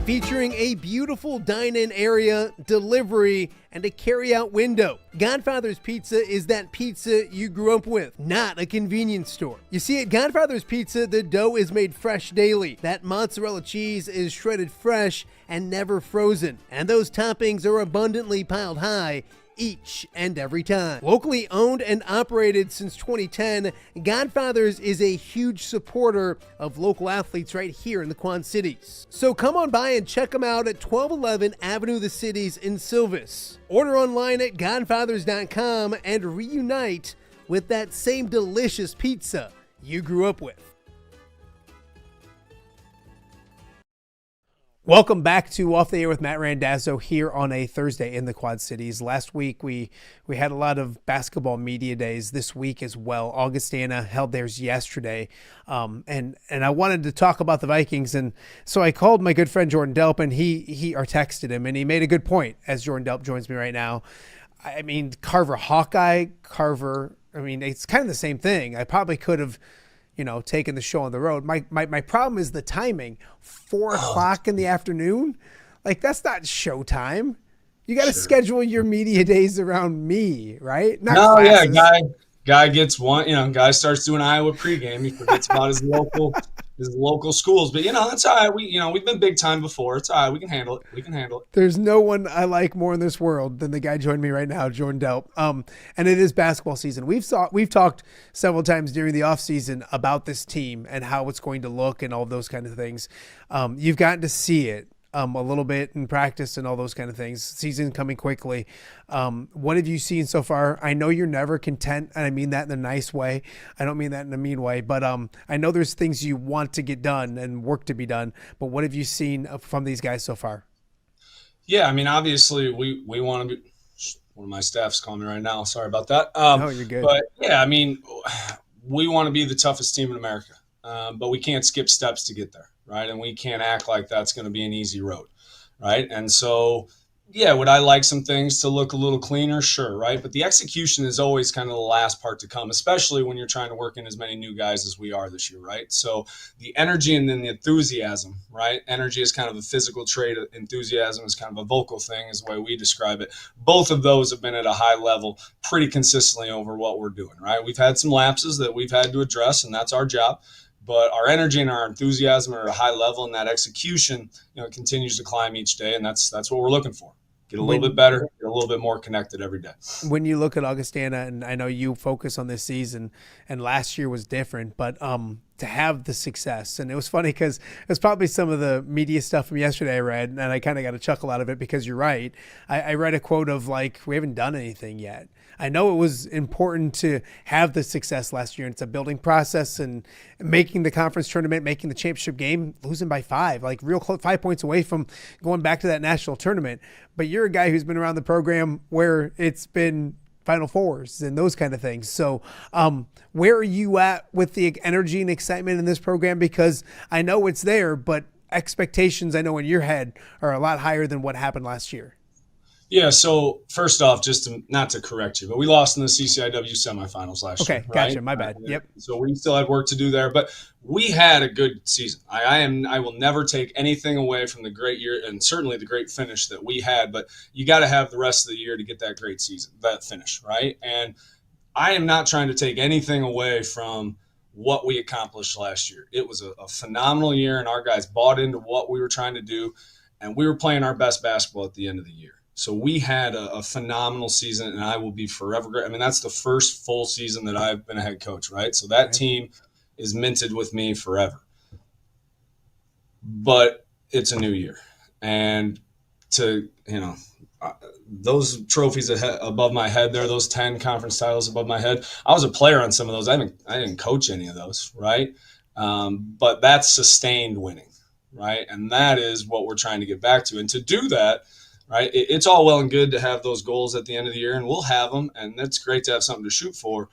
Featuring a beautiful dine-in area, delivery, and a carry-out window. Godfather's Pizza is that pizza you grew up with, not a convenience store. You see, at Godfather's Pizza, the dough is made fresh daily. That mozzarella cheese is shredded fresh and never frozen. And those toppings are abundantly piled high each and every time. Locally owned and operated since 2010, Godfather's is a huge supporter of local athletes right here in the Quad Cities. So come on by and check them out at 1211 Avenue of the Cities in Silvis. Order online at godfathers.com and reunite with that same delicious pizza you grew up with. Welcome back to Off the Air with Matt Randazzo here on a Thursday in the Quad Cities. Last week we had a lot of basketball media days this week as well. Augustana held theirs yesterday, and I wanted to talk about the Vikings, and so I called my good friend Jordan Delp, and he or texted him, and he made a good point as Jordan Delp joins me right now. I mean, Carver Hawkeye, I mean, it's kind of the same thing. I probably could have taking the show on the road. My problem is the timing. 4:00 in the afternoon? Like, that's not showtime. You got to Sure. schedule your media days around me, right? Not No, yeah, classes. guy gets one. Guy starts doing Iowa pregame. He forgets about his local schools. But that's all right. We've been big time before. It's all right. We can handle it. There's no one I like more in this world than the guy joining me right now, Jordan Delp. And it is basketball season. We've talked several times during the offseason about this team and how it's going to look and all those kind of things. You've gotten to see it a little bit in practice and all those kind of things. Season coming quickly. What have you seen so far? I know you're never content, and I mean that in a nice way. I don't mean that in a mean way, but I know there's things you want to get done and work to be done. But what have you seen from these guys so far? Yeah, I mean, obviously we want to be. One of my staff's calling me right now. Sorry about that. No, you're good. But yeah, I mean, we want to be the toughest team in America, but we can't skip steps to get there, right? And we can't act like that's going to be an easy road, right? And so, yeah, would I like some things to look a little cleaner? Sure, right? But the execution is always kind of the last part to come, especially when you're trying to work in as many new guys as we are this year, right? So the energy and then the enthusiasm, right? Energy is kind of a physical trait. Enthusiasm is kind of a vocal thing, is the way we describe it. Both of those have been at a high level pretty consistently over what we're doing, right? We've had some lapses that we've had to address, and that's our job. But our energy and our enthusiasm are at a high level, and that execution, continues to climb each day, and that's what we're looking for. Get a little bit better, get a little bit more connected every day. When you look at Augustana, and I know you focus on this season, and last year was different, but to have the success, and it was funny because it's probably some of the media stuff from yesterday I read, and I kind of got a chuckle out of it because you're right. I read a quote of like, we haven't done anything yet. I know it was important to have the success last year, and it's a building process, and making the conference tournament, making the championship game, losing by 5, like real close, 5 points away from going back to that national tournament. But you're a guy who's been around the program where it's been Final Fours and those kind of things. So where are you at with the energy and excitement in this program? Because I know it's there, but expectations, I know in your head, are a lot higher than what happened last year. Yeah, so first off, not to correct you, but we lost in the CCIW semifinals last year. Okay, gotcha. My bad. Yep. So we still had work to do there, but we had a good season. I will never take anything away from the great year and certainly the great finish that we had, but you got to have the rest of the year to get that great season, that finish, right? And I am not trying to take anything away from what we accomplished last year. It was a phenomenal year, and our guys bought into what we were trying to do, and we were playing our best basketball at the end of the year. So we had a phenomenal season, and I will be forever great. I mean, that's the first full season that I've been a head coach, right? So that team is minted with me forever. But it's a new year. And those trophies above my head there, those 10 conference titles above my head, I was a player on some of those. I didn't coach any of those, right? But that's sustained winning, right? And that is what we're trying to get back to. And to do that, right, it's all well and good to have those goals at the end of the year, and we'll have them, and that's great to have something to shoot for.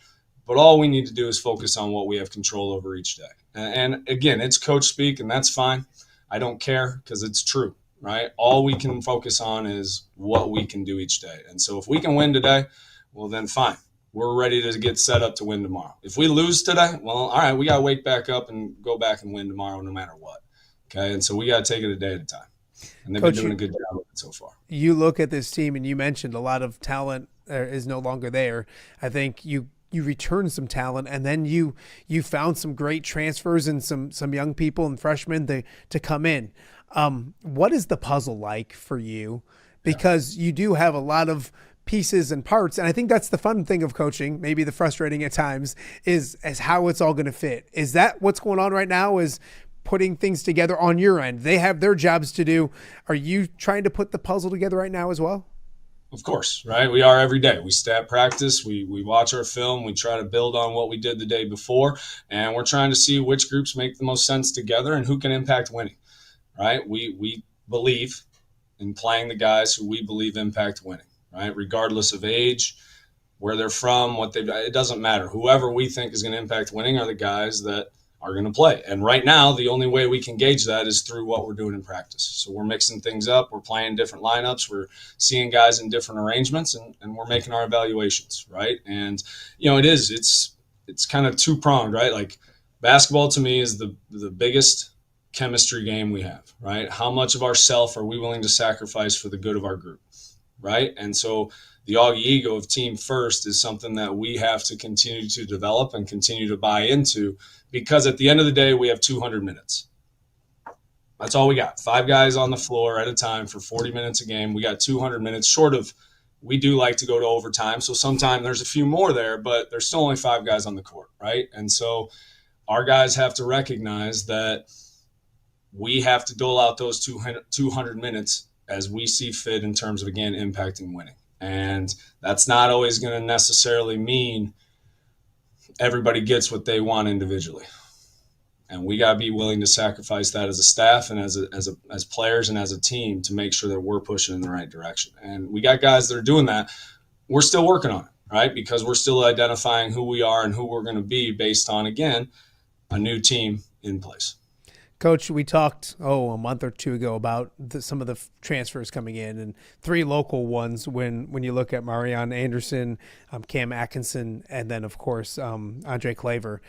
But all we need to do is focus on what we have control over each day. And again, it's coach speak, and that's fine. I don't care because it's true, right? All we can focus on is what we can do each day. And so if we can win today, well, then fine. We're ready to get set up to win tomorrow. If we lose today, well, all right, we got to wake back up and go back and win tomorrow no matter what. Okay, and so we got to take it a day at a time. And they've been doing a good job of it so far. You look at this team, and you mentioned a lot of talent is no longer there. I think you returned some talent, and then you found some great transfers and some young people and freshmen to come in. What is the puzzle like for you? Because you do have a lot of pieces and parts, and I think that's the fun thing of coaching, maybe the frustrating at times, is how it's all going to fit. Is that what's going on right now, is putting things together on your end? They have their jobs to do. Are you trying to put the puzzle together right now as well? Of course, right? We are every day. We stat practice. We watch our film. We try to build on what we did the day before, and we're trying to see which groups make the most sense together and who can impact winning, right? We believe in playing the guys who we believe impact winning, right? Regardless of age, where they're from, it doesn't matter. Whoever we think is going to impact winning are the guys that are going to play. And right now, the only way we can gauge that is through what we're doing in practice. So we're mixing things up. We're playing different lineups. We're seeing guys in different arrangements, and we're making our evaluations, right? And, it's kind of two-pronged, right? Like, basketball to me is the biggest chemistry game we have, right? How much of ourself are we willing to sacrifice for the good of our group, right? And so the Augie ego of team first is something that we have to continue to develop and continue to buy into, because at the end of the day, we have 200 minutes. That's all we got. 5 guys on the floor at a time for 40 minutes a game. We got 200 minutes short of, we do like to go to overtime. So sometimes there's a few more there, but there's still only 5 guys on the court, right? And so our guys have to recognize that we have to dole out those 200 minutes as we see fit in terms of, again, impacting winning. And that's not always going to necessarily mean everybody gets what they want individually. And we got to be willing to sacrifice that as a staff and as players and as a team to make sure that we're pushing in the right direction. And we got guys that are doing that. We're still working on it, right? Because we're still identifying who we are and who we're going to be based on, again, a new team in place. Coach, we talked, a month or two ago about some of the transfers coming in, and 3 local ones when you look at Marianne Anderson, Cam Atkinson, and then, of course, Andre Claver.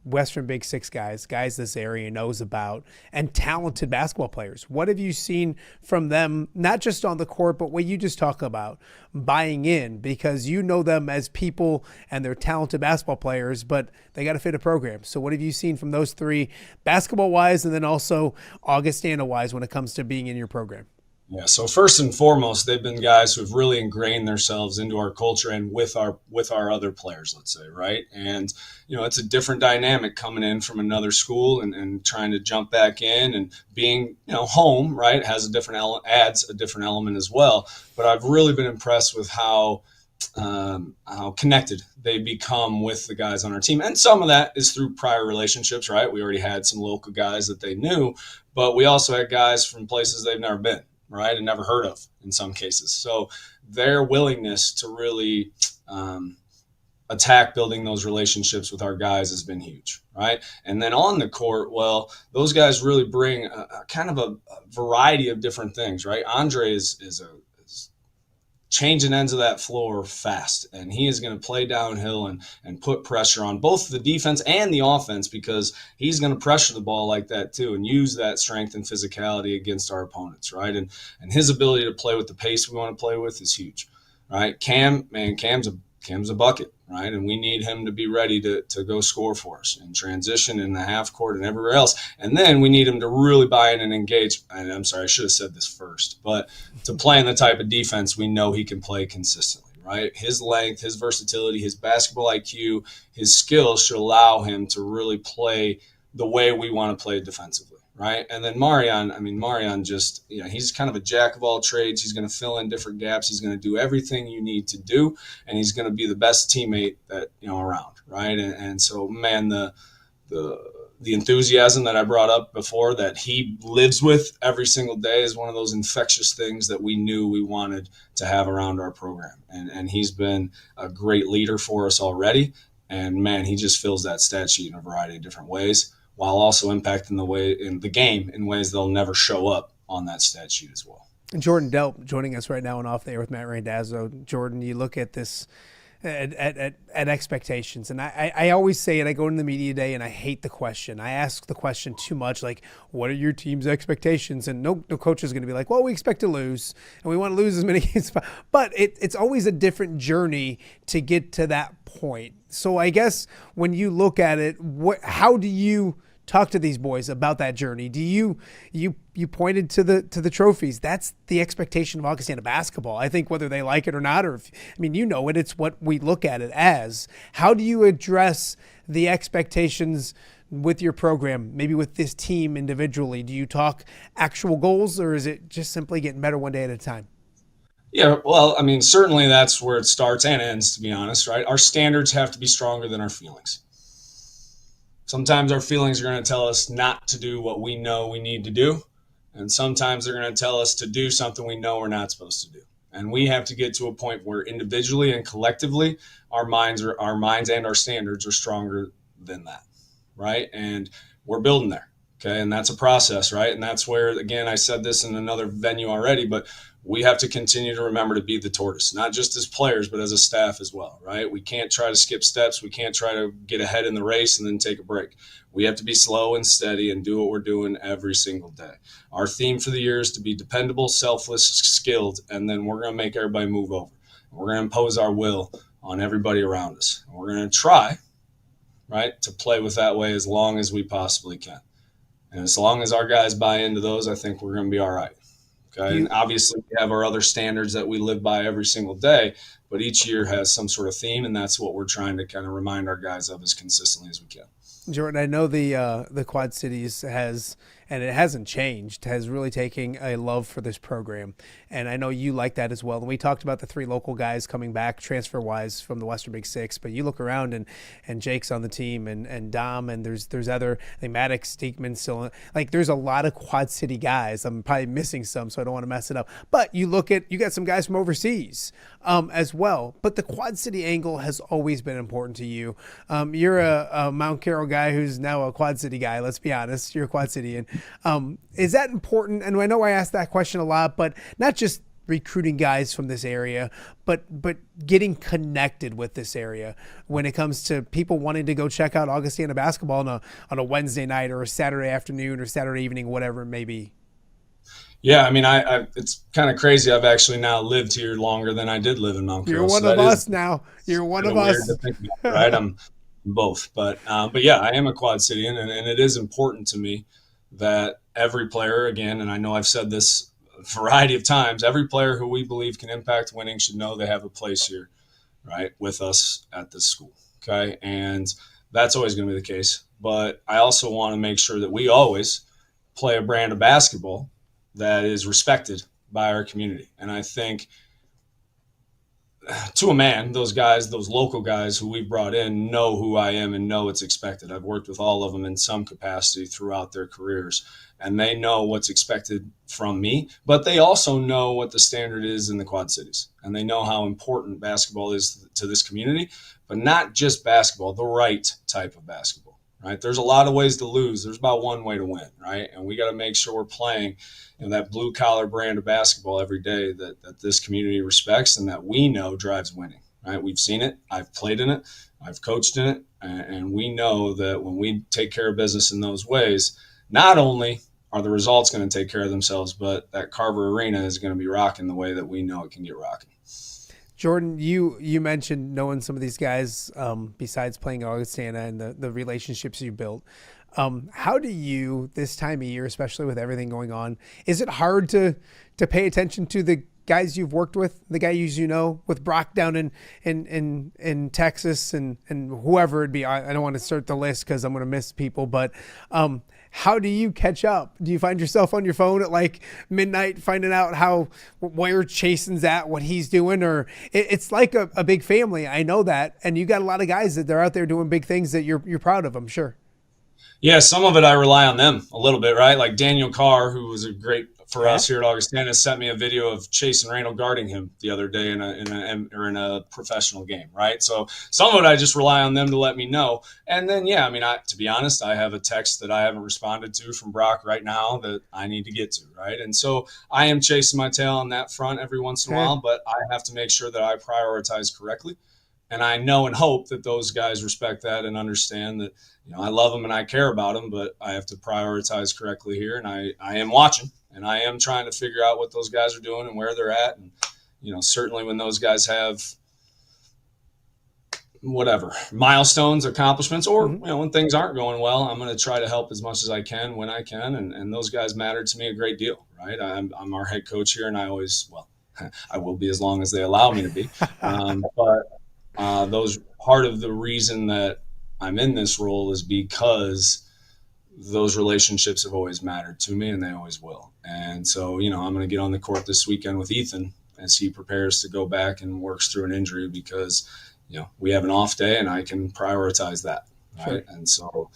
Western Big Six guys this area knows about, and talented basketball players. What have you seen from them, not just on the court, but what you just talk about, buying in, because you know them as people and they're talented basketball players, but they got to fit a program. So what have you seen from those 3 basketball-wise and then also Augustana-wise when it comes to being in your program? Yeah, so first and foremost, they've been guys who have really ingrained themselves into our culture and with our other players, let's say, right? And, it's a different dynamic coming in from another school and trying to jump back in, and being, home, right, adds a different element as well. But I've really been impressed with how connected they become with the guys on our team. And some of that is through prior relationships, right? We already had some local guys that they knew, but we also had guys from places they've never been, right, and never heard of in some cases. So their willingness to really attack building those relationships with our guys has been huge, right? And then on the court, well, those guys really bring a kind of a variety of different things, right? Andre is changing ends of that floor fast, and he is going to play downhill and put pressure on both the defense and the offense, because he's going to pressure the ball like that too and use that strength and physicality against our opponents, right? And his ability to play with the pace we want to play with is huge, right? Cam's a bucket, right? And we need him to be ready to go score for us in transition, in the half court, and everywhere else. And then we need him to really buy in and engage. And I'm sorry, I should have said this first, but to play in the type of defense we know he can play consistently, right? His length, his versatility, his basketball IQ, his skills should allow him to really play the way we want to play defensively, right? And then Marian just, he's kind of a jack of all trades. He's going to fill in different gaps. He's going to do everything you need to do, and he's going to be the best teammate that, around, right? And so, man, the enthusiasm that I brought up before that he lives with every single day is one of those infectious things that we knew we wanted to have around our program. And he's been a great leader for us already. And, man, he just fills that stat sheet in a variety of different ways, while also impacting the game in ways they'll never show up on that stat sheet as well. And Jordan Delp joining us right now and off the air with Matt Randazzo. Jordan, you look at this at expectations, and I always say it. I go into the media day and I hate the question. I ask the question too much, like, what are your team's expectations? And no coach is going to be like, well, we expect to lose and we want to lose as many games. But it's always a different journey to get to that point. So I guess when you look at it, how do you talk to these boys about that journey? Do you pointed to the trophies? That's the expectation of Augustana basketball. I think whether they like it or not, it's what we look at it as. How do you address the expectations with your program, maybe with this team individually? Do you talk actual goals, or is it just simply getting better one day at a time? Yeah, well, certainly that's where it starts and ends, to be honest, right? Our standards have to be stronger than our feelings. Sometimes our feelings are going to tell us not to do what we know we need to do. And sometimes they're going to tell us to do something we know we're not supposed to do. And we have to get to a point where individually and collectively, our minds and our standards are stronger than that, right? And we're building there, okay? And that's a process, right? And that's where, again, I said this in another venue already, but we have to continue to remember to be the tortoise, not just as players, but as a staff as well, right? We can't try to skip steps. We can't try to get ahead in the race and then take a break. We have to be slow and steady and do what we're doing every single day. Our theme for the year is to be dependable, selfless, skilled, and then we're going to make everybody move over. We're going to impose our will on everybody around us. And we're going to try, right, to play with that way as long as we possibly can. And as long as our guys buy into those, I think we're going to be all right. Okay. And obviously we have our other standards that we live by every single day, but each year has some sort of theme, and that's what we're trying to kind of remind our guys of as consistently as we can. Jordan, I know the Quad Cities has, and it hasn't changed, has really taken a love for this program. And I know you like that as well. And we talked about the 3 local guys coming back transfer-wise from the Western Big Six, but you look around and Jake's on the team and Dom, and there's other, I think Maddox, Steekman still, like there's a lot of Quad City guys. I'm probably missing some, so I don't want to mess it up. But you got some guys from overseas as well. But the Quad City angle has always been important to you. You're a Mount Carroll guy who's now a Quad City guy. Let's be honest. You're a Quad City. And is that important? And I know I ask that question a lot, but not just recruiting guys from this area, but getting connected with this area when it comes to people wanting to go check out Augustana basketball on a Wednesday night or a Saturday afternoon or Saturday evening, whatever it may be. Yeah, I mean, I it's kind of crazy. I've actually now lived here longer than I did live in Mount Carroll. You're one of us now. You're one of us. Right? I'm both. But yeah, I am a Quad Cityan, and it is important to me that every player, again, and I know I've said this a variety of times, every player who we believe can impact winning should know they have a place here, right, with us at this school. Okay. And that's always going to be the case. But I also want to make sure that we always play a brand of basketball that is respected by our community. And I think to a man, those guys, those local guys who we've brought in know who I am and know it's expected. I've worked with all of them in some capacity throughout their careers, and they know what's expected from me, but they also know what the standard is in the Quad Cities, and they know how important basketball is to this community, but not just basketball, the right type of basketball, right? There's a lot of ways to lose. There's about one way to win, right? And we got to make sure we're playing that blue collar brand of basketball every day that this community respects and that we know drives winning, right? We've seen it. I've played in it. I've coached in it. And we know that when we take care of business in those ways, not only are the results going to take care of themselves, but that Carver Arena is going to be rocking the way that we know it can get rocking. Jordan, you mentioned knowing some of these guys besides playing Augustana and the relationships you built. How do you, this time of year, especially with everything going on, is it hard to pay attention to the guys you've worked with, the guys you know, with Brock down in Texas and whoever it be? I don't want to start the list because I'm going to miss people, but how do you catch up? Do you find yourself on your phone at like midnight finding out where Chasen's at, what he's doing? Or it's like a big family. I know that. And you got a lot of guys that they're out there doing big things that you're proud of, I'm sure. Yeah, some of it I rely on them a little bit, right? Like Daniel Carr, who was a great for us here at Augustana, sent me a video of Chase and Randall guarding him the other day in a professional game, right? So some of it I just rely on them to let me know. And then, yeah, I mean, to be honest, I have a text that I haven't responded to from Brock right now that I need to get to, right? And so I am chasing my tail on that front every once in a while, but I have to make sure that I prioritize correctly. And I know and hope that those guys respect that and understand that, I love them and I care about them, but I have to prioritize correctly here. And I am watching and I am trying to figure out what those guys are doing and where they're at. And, certainly when those guys have whatever milestones, accomplishments, or, when things aren't going well, I'm going to try to help as much as I can when I can. And those guys matter to me a great deal, right? I'm our head coach here and I will be as long as they allow me to be. But those part of the reason that I'm in this role is because those relationships have always mattered to me and they always will. And so, I'm going to get on the court this weekend with Ethan as he prepares to go back and works through an injury because, we have an off day and I can prioritize that. Right. Sure. And so,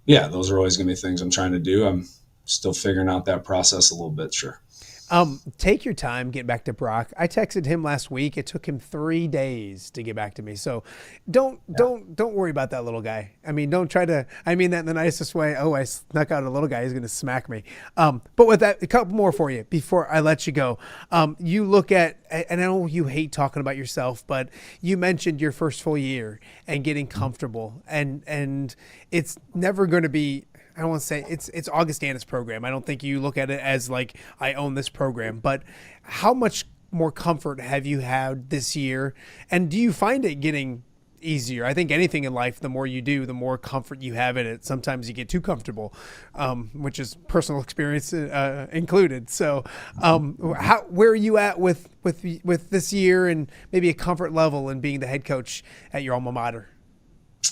yeah, those are always going to be things I'm trying to do. I'm still figuring out that process a little bit. Sure. Take your time, get back to Brock. I texted him last week. It took him 3 days to get back to me. So don't worry about that little guy. I mean, don't try to, I mean that in the nicest way. Oh, I snuck out a little guy. He's going to smack me. But with that, a couple more for you before I let you go. You look at, and I know you hate talking about yourself, but you mentioned your first full year and getting comfortable, and it's never going to be, I don't want to say it's Augustana's program. I don't think you look at it as like, I own this program, but how much more comfort have you had this year? And do you find it getting easier? I think anything in life, the more you do, the more comfort you have in it. Sometimes you get too comfortable, which is personal experience included. So where are you at with this year and maybe a comfort level in being the head coach at your alma mater?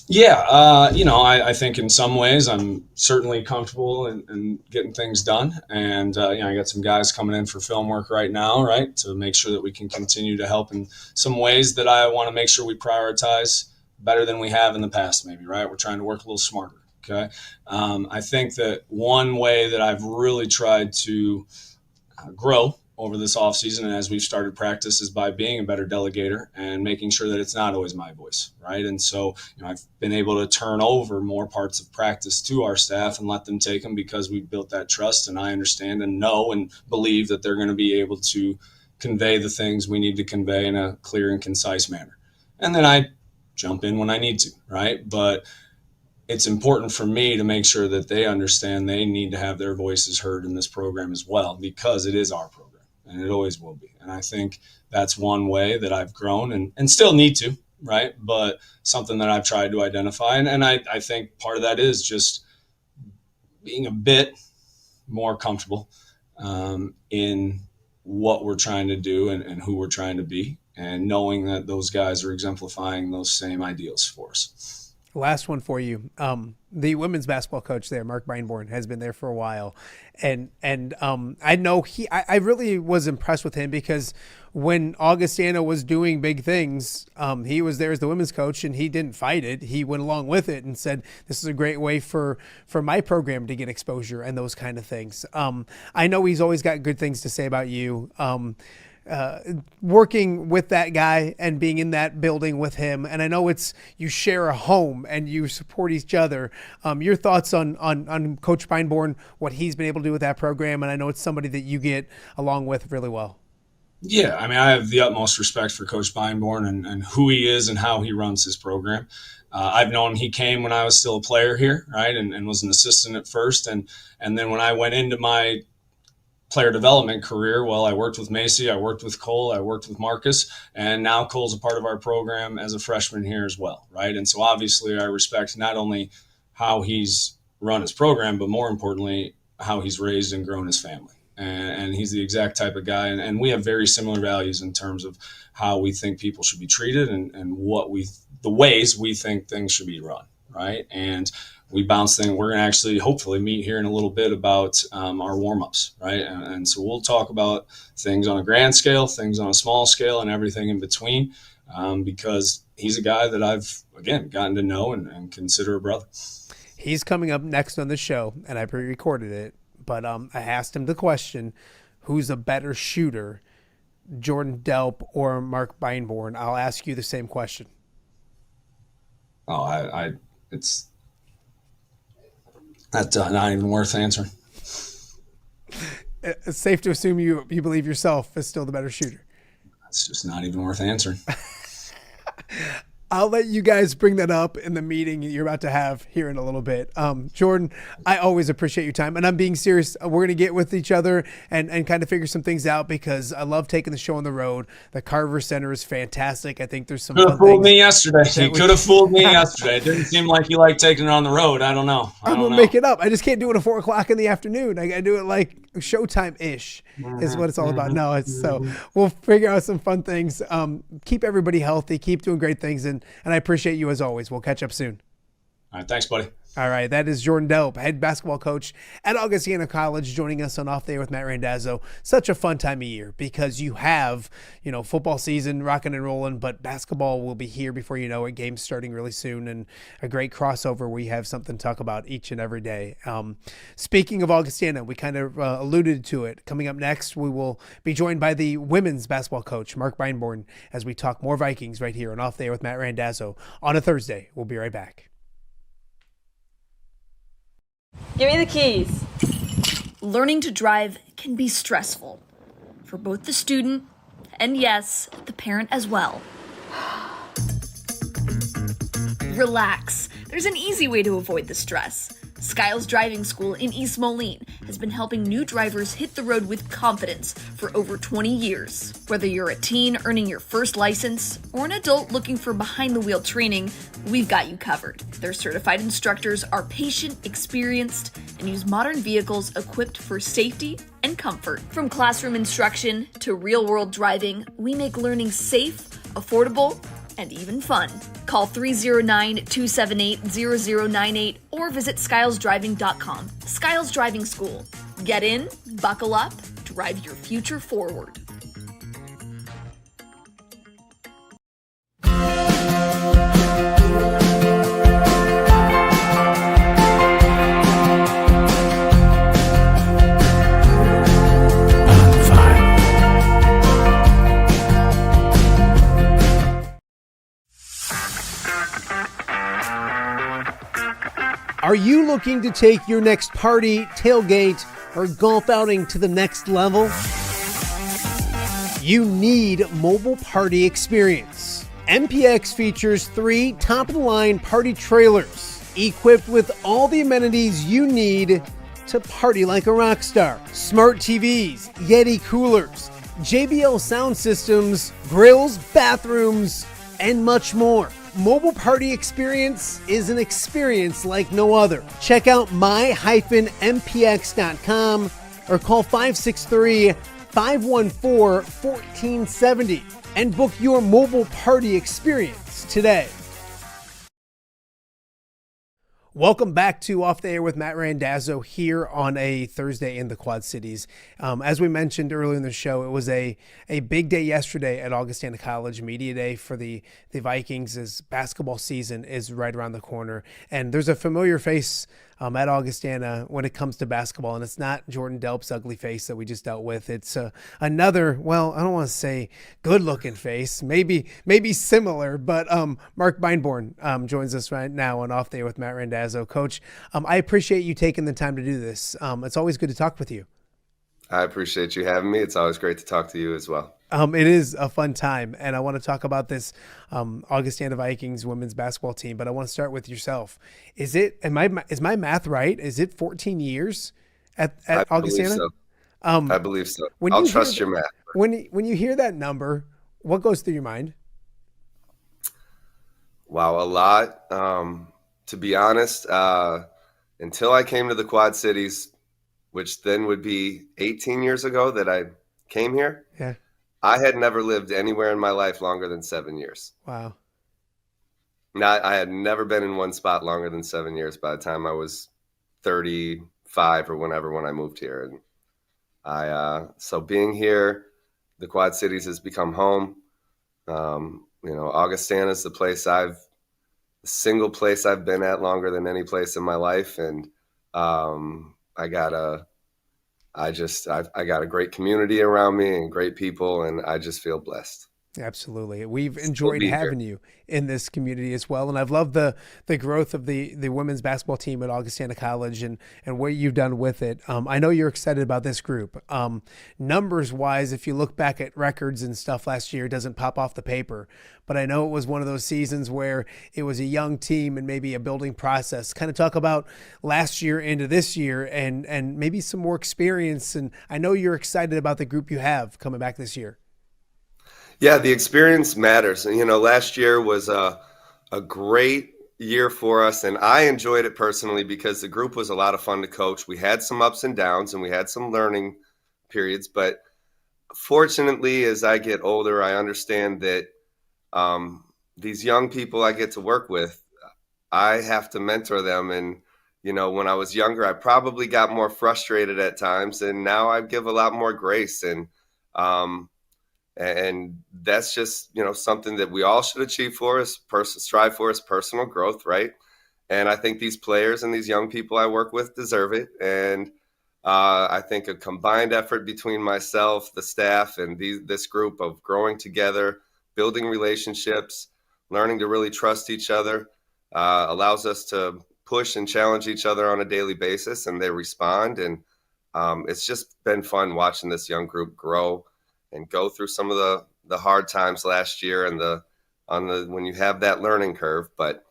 Yeah, I think in some ways I'm certainly comfortable in getting things done. And, I got some guys coming in for film work right now, right, to make sure that we can continue to help in some ways that I want to make sure we prioritize better than we have in the past, maybe, right? We're trying to work a little smarter, okay? I think that one way that I've really tried to grow over this offseason and as we've started practice is by being a better delegator and making sure that it's not always my voice, right? And so, I've been able to turn over more parts of practice to our staff and let them take them because we've built that trust, and I understand and know and believe that they're going to be able to convey the things we need to convey in a clear and concise manner. And then I jump in when I need to, right? But it's important for me to make sure that they understand they need to have their voices heard in this program as well, because it is our program. And it always will be. And I think that's one way that I've grown and still need to, right? But something that I've tried to identify. And I think part of that is just being a bit more comfortable in what we're trying to do and who we're trying to be, and knowing that those guys are exemplifying those same ideals for us. Last one for you. The women's basketball coach there, Mark Beinborn, has been there for a while. And I know I really was impressed with him because when Augustana was doing big things, he was there as the women's coach and he didn't fight it. He went along with it and said, this is a great way for my program to get exposure and those kind of things. I know he's always got good things to say about you. Working with that guy and being in that building with him. And I know you share a home and you support each other. Your thoughts on Coach Beinborn, what he's been able to do with that program. And I know it's somebody that you get along with really well. Yeah, I mean, I have the utmost respect for Coach Beinborn and who he is and how he runs his program. I've known him. He came when I was still a player here, right, and was an assistant at first. And then when I went into my player development career, well, I worked with Macy, I worked with Cole, I worked with Marcus, and now Cole's a part of our program as a freshman here as well, right? And so obviously I respect not only how he's run his program, but more importantly, how he's raised and grown his family. And he's the exact type of guy, and we have very similar values in terms of how we think people should be treated and the ways we think things should be run, right? And we bounce things. We're going to actually hopefully meet here in a little bit about our warm-ups, right? And so we'll talk about things on a grand scale, things on a small scale, and everything in between, because he's a guy that I've, again, gotten to know and consider a brother. He's coming up next on the show, and I pre-recorded it, but I asked him the question, who's a better shooter, Jordan Delp or Mark Beinborn? I'll ask you the same question. Oh, That's not even worth answering. It's safe to assume you believe yourself is still the better shooter. It's just not even worth answering. I'll let you guys bring that up in the meeting you're about to have here in a little bit. Jordan, I always appreciate your time, and I'm being serious. We're going to get with each other and kind of figure some things out because I love taking the show on the road. The Carver Center is fantastic. I think there's some could have fooled me yesterday. He could have fooled me yesterday. It didn't seem like you liked taking it on the road. I don't know. I'm going to make it up. I just can't do it at 4 o'clock in the afternoon. I got to do it like showtime-ish is what it's all about. No, so we'll figure out some fun things. Keep everybody healthy. Keep doing great things. And I appreciate you as always. We'll catch up soon. All right. Thanks, buddy. All right, that is Jordan Delp, head basketball coach at Augustana College, joining us on Off Day with Matt Randazzo. Such a fun time of year because you have, football season rocking and rolling, but basketball will be here before you know it. Games starting really soon, and a great crossover where we have something to talk about each and every day. Speaking of Augustana, we kind of alluded to it. Coming up next, we will be joined by the women's basketball coach, Mark Beinborn, as we talk more Vikings right here on Off Day with Matt Randazzo on a Thursday. We'll be right back. Give me the keys. Learning to drive can be stressful for both the student and, yes, the parent as well. Relax. There's an easy way to avoid the stress. Skiles Driving School in East Moline has been helping new drivers hit the road with confidence for over 20 years. Whether you're a teen earning your first license or an adult looking for behind-the-wheel training, we've got you covered. Their certified instructors are patient, experienced, and use modern vehicles equipped for safety and comfort. From classroom instruction to real-world driving, we make learning safe, affordable, and even fun. Call 309-278-0098 or visit skylesdriving.com. Skiles Driving School. Get in, buckle up, drive your future forward. Are you looking to take your next party, tailgate, or golf outing to the next level? You need mobile party experience. MPX features 3 top-of-the-line party trailers equipped with all the amenities you need to party like a rock star. Smart TVs, Yeti coolers, JBL sound systems, grills, bathrooms, and much more. Mobile party experience is an experience like no other. Check out my-mpx.com or call 563-514-1470 and book your mobile party experience today. Welcome back to Off the Air with Matt Randazzo here on a Thursday in the Quad Cities. As we mentioned earlier in the show, it was a big day yesterday at Augustana College, media day for the Vikings, as basketball season is right around the corner. And there's a familiar face at Augustana when it comes to basketball, and it's not Jordan Delp's ugly face that we just dealt with. It's another, well, I don't want to say good-looking face, maybe similar, but Mark Beinborn joins us right now on Off Day with Matt Randazzo. Coach, I appreciate you taking the time to do this. It's always good to talk with you. I appreciate you having me. It's always great to talk to you as well. It is a fun time, and I want to talk about this Augustana Vikings women's basketball team, but I want to start with yourself. Is my math right? Is it 14 years at Augustana? So. I believe so. I'll trust your math. When you hear that number, what goes through your mind? Wow, a lot. To be honest, until I came to the Quad Cities, which then would be 18 years ago that I came here. Yeah. I had never lived anywhere in my life longer than 7 years. Wow. I had never been in one spot longer than 7 years by the time I was 35 or when I moved here. And so being here, the Quad Cities has become home. Augustana is the single place I've been at longer than any place in my life. And I got a great community around me and great people, and I just feel blessed. Absolutely. We've enjoyed having you in this community as well. And I've loved the growth of the women's basketball team at Augustana College and what you've done with it. I know you're excited about this group. Numbers wise, if you look back at records and stuff last year, it doesn't pop off the paper. But I know it was one of those seasons where it was a young team and maybe a building process. Kind of talk about last year into this year and maybe some more experience. And I know you're excited about the group you have coming back this year. Yeah, the experience matters. And, last year was a great year for us, and I enjoyed it personally because the group was a lot of fun to coach. We had some ups and downs, and we had some learning periods. But fortunately, as I get older, I understand that these young people I get to work with, I have to mentor them. And, when I was younger, I probably got more frustrated at times, and now I give a lot more grace. And that's just, something that we all should achieve strive for is personal growth, right? And I think these players and these young people I work with deserve it. And I think a combined effort between myself, the staff, and this group of growing together, building relationships, learning to really trust each other, allows us to push and challenge each other on a daily basis, and they respond. And it's just been fun watching this young group grow and go through some of the hard times last year and when you have that learning curve. But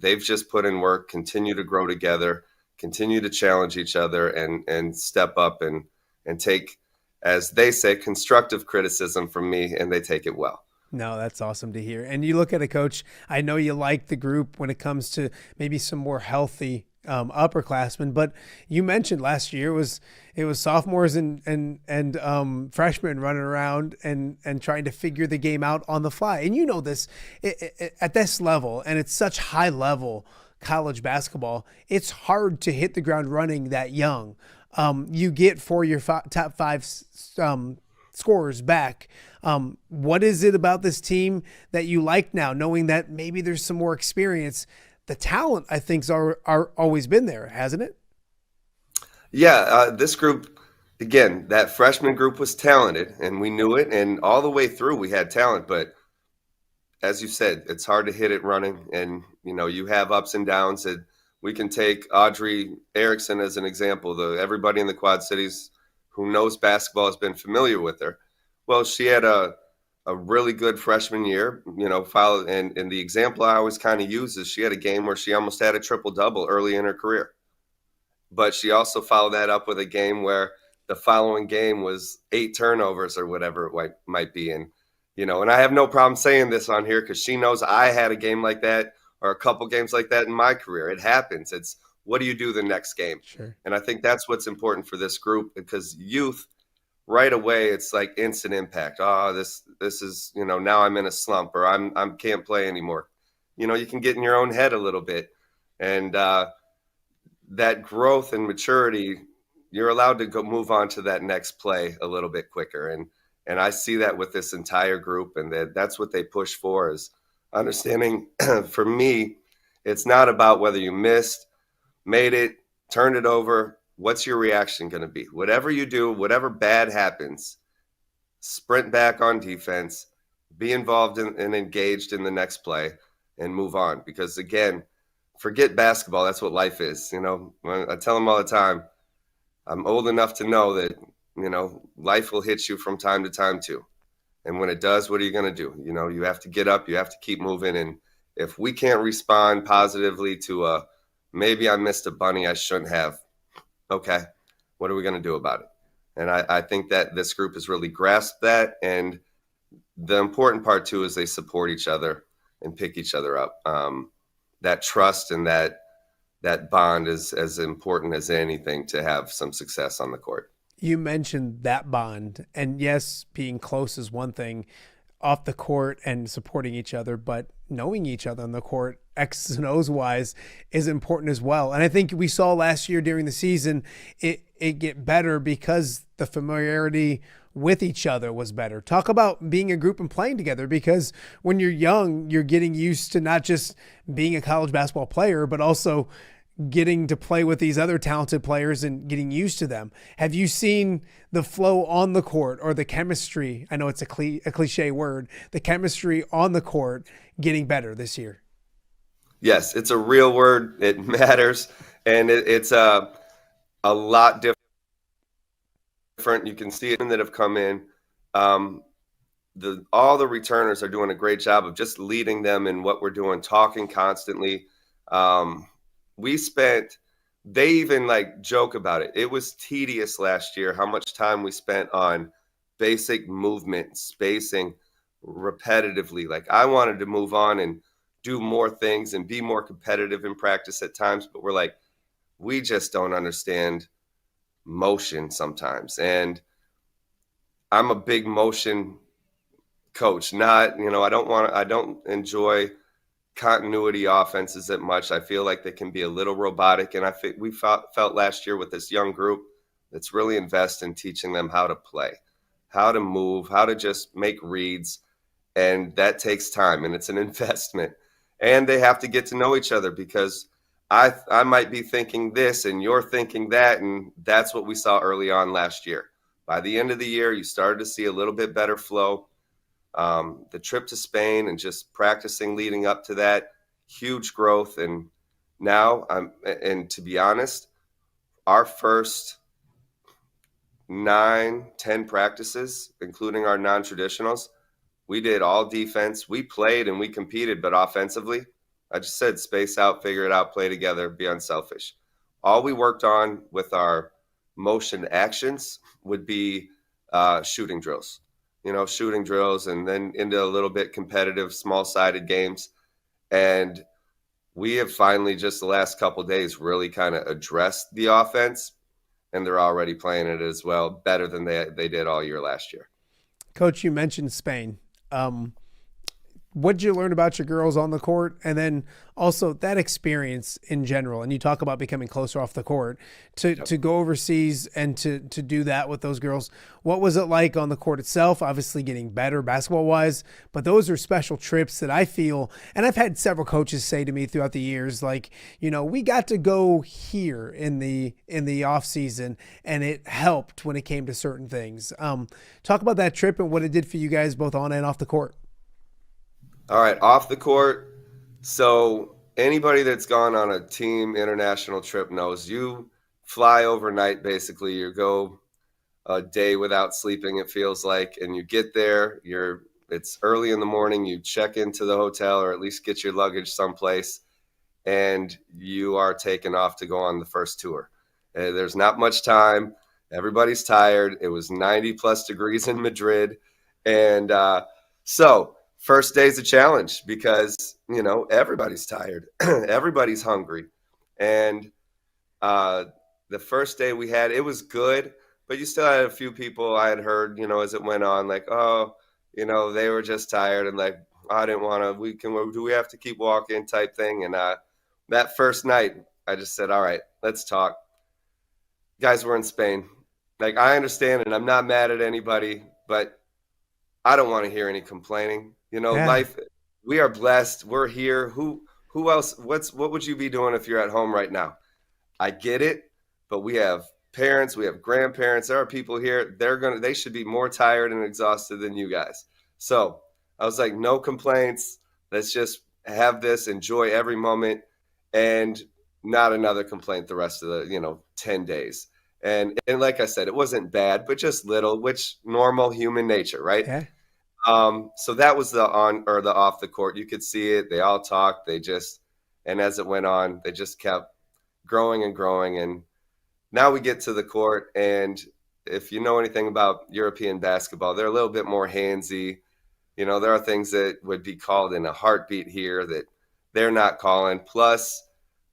they've just put in work, continue to grow together, continue to challenge each other, and step up and take, as they say, constructive criticism from me, and they take it well. No, that's awesome to hear. And you look at a coach, I know you like the group when it comes to maybe some more healthy upperclassmen, but you mentioned last year it was sophomores and freshmen running around and trying to figure the game out on the fly. And this at this level, and it's such high level college basketball, it's hard to hit the ground running that young. You get for your top five scorers back. What is it about this team that you like now, knowing that maybe there's some more experience? The talent, I think, are always been there, hasn't it? Yeah, this group, again, that freshman group was talented, and we knew it. And all the way through, we had talent. But as you said, it's hard to hit it running. And, you have ups and downs. And we can take Audrey Erickson as an example. Everybody in the Quad Cities who knows basketball has been familiar with her. Well, she had a really good freshman year, and the example I always kind of use is she had a game where she almost had a triple-double early in her career. But she also followed that up with a game where the following game was 8 turnovers or whatever it might be. And, and I have no problem saying this on here because she knows I had a game like that or a couple games like that in my career. It happens. It's what do you do the next game? Sure. And I think that's what's important for this group, because youth, right away, it's like instant impact. Oh, this is, now I'm in a slump, or I can't play anymore. You can get in your own head a little bit. And that growth and maturity, you're allowed to move on to that next play a little bit quicker. And I see that with this entire group, and that's what they push for, is understanding. For me, it's not about whether you missed, made it, turned it over. What's your reaction going to be? Whatever you do, whatever bad happens, sprint back on defense, be involved and engaged in the next play, and move on. Because, again, forget basketball. That's what life is. I tell them all the time, I'm old enough to know that, life will hit you from time to time too. And when it does, what are you going to do? You have to get up. You have to keep moving. And if we can't respond positively to maybe I missed a bunny I shouldn't have, okay, what are we going to do about it? And I think that this group has really grasped that. And the important part, too, is they support each other and pick each other up. That trust and that bond is as important as anything to have some success on the court. You mentioned that bond. And yes, being close is one thing off the court and supporting each other, but knowing each other on the court, X's and O's wise, is important as well. And I think we saw last year during the season it get better because the familiarity with each other was better. Talk about being a group and playing together, because when you're young, you're getting used to not just being a college basketball player, but also getting to play with these other talented players and getting used to them. Have you seen the flow on the court, or the chemistry? I know it's a cliche word, the chemistry on the court getting better this year? Yes, it's a real word. It matters. And it's a lot different. You can see it that have come in. All the returners are doing a great job of just leading them in what we're doing, talking constantly. They even joke about it. It was tedious last year how much time we spent on basic movement, spacing repetitively. I wanted to move on and do more things and be more competitive in practice at times, but we just don't understand motion sometimes. And I'm a big motion coach. I don't enjoy continuity offenses that much. I feel like they can be a little robotic, and we felt last year with this young group that's really invest in teaching them how to play, how to move, how to just make reads, and that takes time, and it's an investment. And they have to get to know each other, because I might be thinking this and you're thinking that, and that's what we saw early on last year. By the end of the year, you started to see a little bit better flow. The trip to Spain and just practicing leading up to that, huge growth. And now and to be honest, our first 9-10 practices, including our non-traditionals, we did all defense. We played and we competed, but offensively, I just said space out, figure it out, play together, be unselfish. All we worked on with our motion actions would be shooting drills, and then into a little bit competitive, small-sided games. And we have finally, just the last couple of days, really kind of addressed the offense, and they're already playing it as well, better than they did all year last year. Coach, you mentioned Spain. What did you learn about your girls on the court? And then also that experience in general, and you talk about becoming closer off the court, to go overseas and to do that with those girls. What was it like on the court itself? Obviously getting better basketball-wise, but those are special trips that I feel, and I've had several coaches say to me throughout the years, like, we got to go here in the off season, and it helped when it came to certain things. Talk about that trip and what it did for you guys both on and off the court. All right, off the court. So anybody that's gone on a team international trip knows you fly overnight, basically. You go a day without sleeping, it feels like, and you get there. It's early in the morning. You check into the hotel, or at least get your luggage someplace, and you are taken off to go on the first tour. There's not much time. Everybody's tired. It was 90-plus degrees in Madrid. And so first day's a challenge because, everybody's tired. Everybody's hungry. And the first day we had, it was good, but you still had a few people I had heard, as it went on, like, they were just tired and like, I didn't want to, do we have to keep walking type thing. And that first night, I just said, all right, let's talk. Guys, we're in Spain. Like, I understand, and I'm not mad at anybody, but I don't want to hear any complaining. Life, we are blessed. We're here. Who else? What would you be doing if you're at home right now? I get it, but we have parents, we have grandparents. There are people here. They should be more tired and exhausted than you guys. So I was like, no complaints. Let's just have this, enjoy every moment, and not another complaint the rest of the, 10 days. And like I said, it wasn't bad, but just little, which normal human nature, right? Yeah. So that was the on or the off the court. You could see it. They all talked. And as it went on, they just kept growing and growing. And now we get to the court. And if you know anything about European basketball, they're a little bit more handsy. There are things that would be called in a heartbeat here that they're not calling. Plus,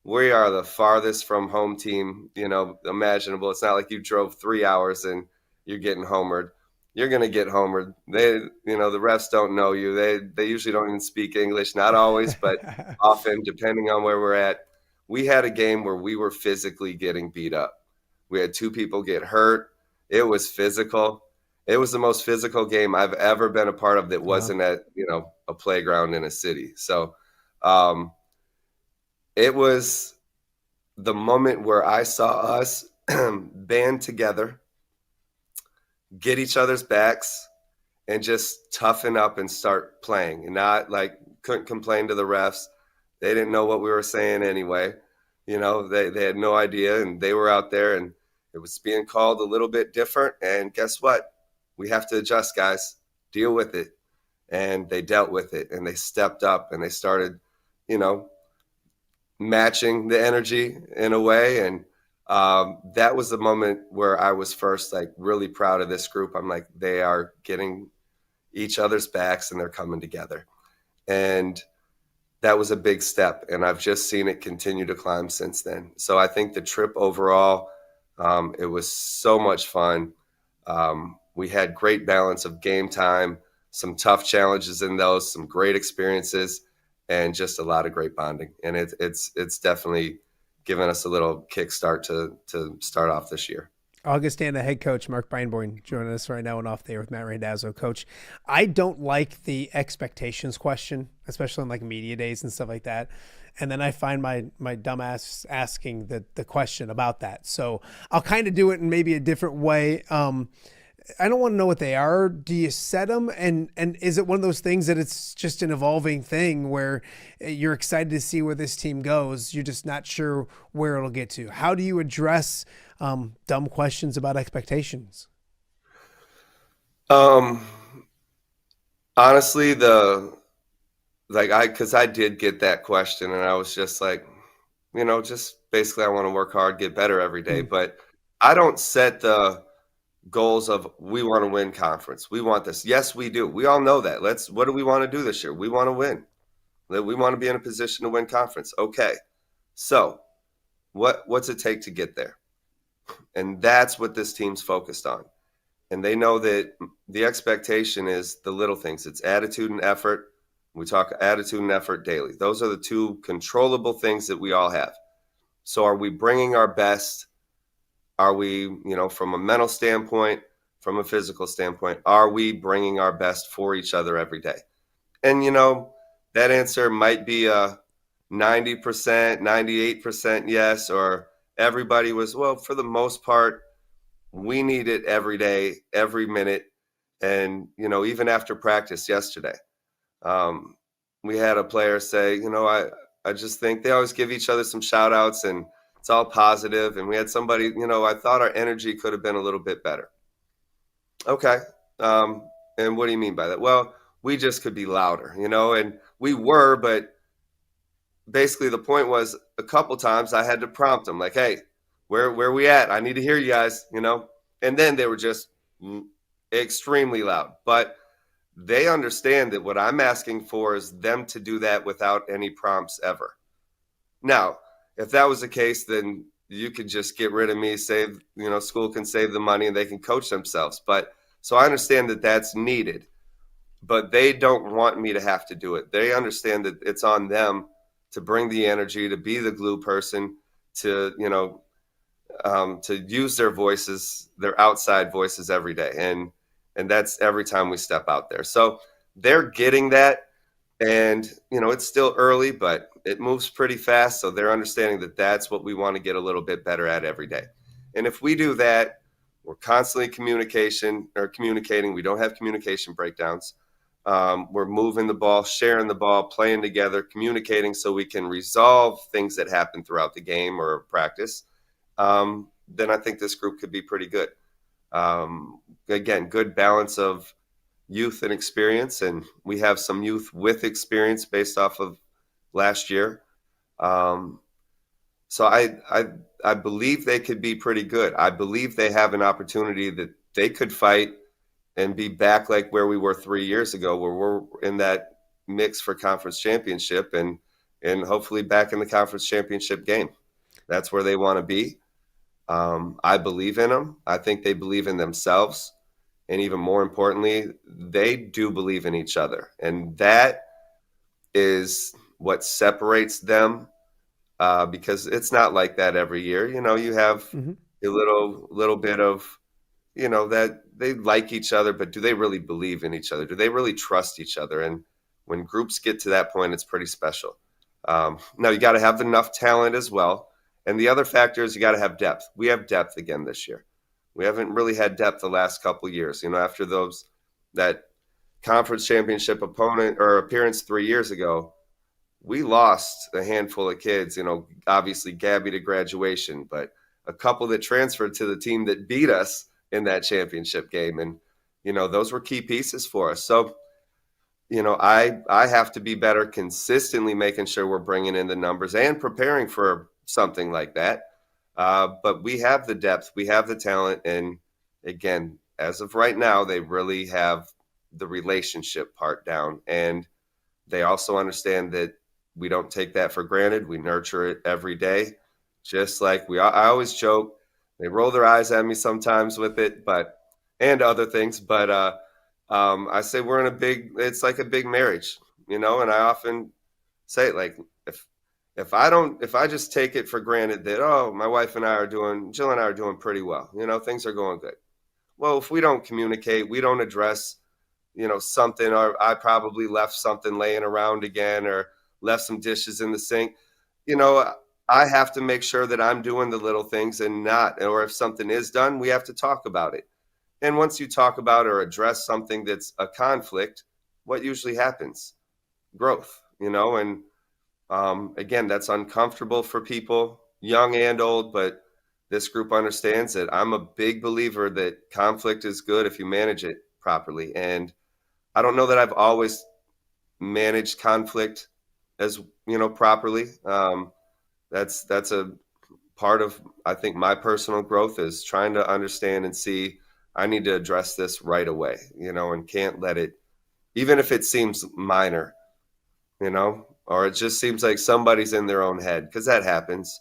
we are the farthest from home team, imaginable. It's not like you drove 3 hours and you're getting homered. You're going to get homered. The refs don't know you. They usually don't even speak English. Not always, but often, depending on where we're at. We had a game where we were physically getting beat up. We had 2 people get hurt. It was physical. It was the most physical game I've ever been a part of that wasn't at, a playground in a city. So it was the moment where I saw us band together, get each other's backs, and just toughen up and start playing, and not like couldn't complain to the refs. They didn't know what we were saying anyway. They had no idea, and they were out there, and it was being called a little bit different. And guess what? We have to adjust, guys. Deal with it. And they dealt with it, and they stepped up, and they started, matching the energy in a way. And that was the moment where I was first like really proud of this group. I'm like, they are getting each other's backs and they're coming together. And that was a big step. And I've just seen it continue to climb since then. So I think the trip overall, it was so much fun. We had great balance of game time, some tough challenges in those, some great experiences. and just a lot of great bonding. And it's definitely given us a little kickstart to start off this year. Augustana head coach Mark Beinborn joining us right now and Off There with Matt Randazzo. Coach, I don't like the expectations question, especially on like media days and stuff like that. And then I find my dumb ass asking the question about that. So I'll kind of do it in maybe a different way. I don't want to know what they are. Do you set them? And is it one of those things that it's just an evolving thing where you're excited to see where this team goes? You're just not sure where it'll get to. How do you address dumb questions about expectations? Honestly, because I did get that question and I was just like, just basically I want to work hard, get better every day. But I don't set the goals of we want to win conference. We want this. Yes, we do. We all know that. What do we want to do this year? We want to win. We want to be in a position to win conference. Okay. So what's it take to get there? And that's what this team's focused on. And they know that the expectation is the little things. It's attitude and effort. We talk attitude and effort daily. Those are the two controllable things that we all have. So are we bringing our best? Are we, from a mental standpoint, from a physical standpoint, are we bringing our best for each other every day? And, that answer might be a 90%, 98% yes, or everybody was, well, for the most part, we need it every day, every minute. And, even after practice yesterday, we had a player say, I just think they always give each other some shout outs and it's all positive. And we had somebody, I thought our energy could have been a little bit better. Okay. And what do you mean by that? Well, we just could be louder, and we were, but basically the point was a couple times I had to prompt them like, hey, where we at? I need to hear you guys, and then they were just extremely loud, but they understand that what I'm asking for is them to do that without any prompts ever. Now, if that was the case, then you could just get rid of me, save, school can save the money and they can coach themselves. But so I understand that that's needed, but they don't want me to have to do it. They understand that it's on them to bring the energy, to be the glue person, to use their voices, their outside voices every day. And that's every time we step out there. So they're getting that. And, it's still early, but it moves pretty fast. So they're understanding that that's what we want to get a little bit better at every day. And if we do that, we're constantly communicating. We don't have communication breakdowns. We're moving the ball, sharing the ball, playing together, communicating so we can resolve things that happen throughout the game or practice. Then I think this group could be pretty good. Again, good balance of youth and experience, and we have some youth with experience based off of last year. So I believe they could be pretty good. I believe they have an opportunity that they could fight and be back like where we were 3 years ago, where we're in that mix for conference championship and hopefully back in the conference championship game. That's where they want to be. I believe in them. I think they believe in themselves. And even more importantly, they do believe in each other. And that is what separates them, because it's not like that every year. You have a little bit of, that they like each other, but do they really believe in each other? Do they really trust each other? And when groups get to that point, it's pretty special. Now, you got to have enough talent as well. And the other factor is you got to have depth. We have depth again this year. We haven't really had depth the last couple of years. After that conference championship opponent or appearance 3 years ago, we lost a handful of kids. Obviously Gabby to graduation, but a couple that transferred to the team that beat us in that championship game, and those were key pieces for us. So, I have to be better consistently, making sure we're bringing in the numbers and preparing for something like that. But we have the depth, we have the talent. And again, as of right now, they really have the relationship part down. And they also understand that we don't take that for granted. We nurture it every day. Just like I always joke, they roll their eyes at me sometimes with it, and other things. But I say it's like a big marriage, and I often say it. Like, if I just take it for granted that, oh, my wife and I are doing, Jill and I are doing pretty well, things are going good. Well, if we don't communicate, we don't address, something, or I probably left something laying around again, or left some dishes in the sink, I have to make sure that I'm doing the little things and not, or if something is done, we have to talk about it. And once you talk about or address something that's a conflict, what usually happens? Growth, and again, that's uncomfortable for people, young and old, but this group understands that I'm a big believer that conflict is good if you manage it properly. And I don't know that I've always managed conflict as, properly. That's a part of, I think, my personal growth is trying to understand and see I need to address this right away, and can't let it, even if it seems minor, or it just seems like somebody's in their own head, because that happens.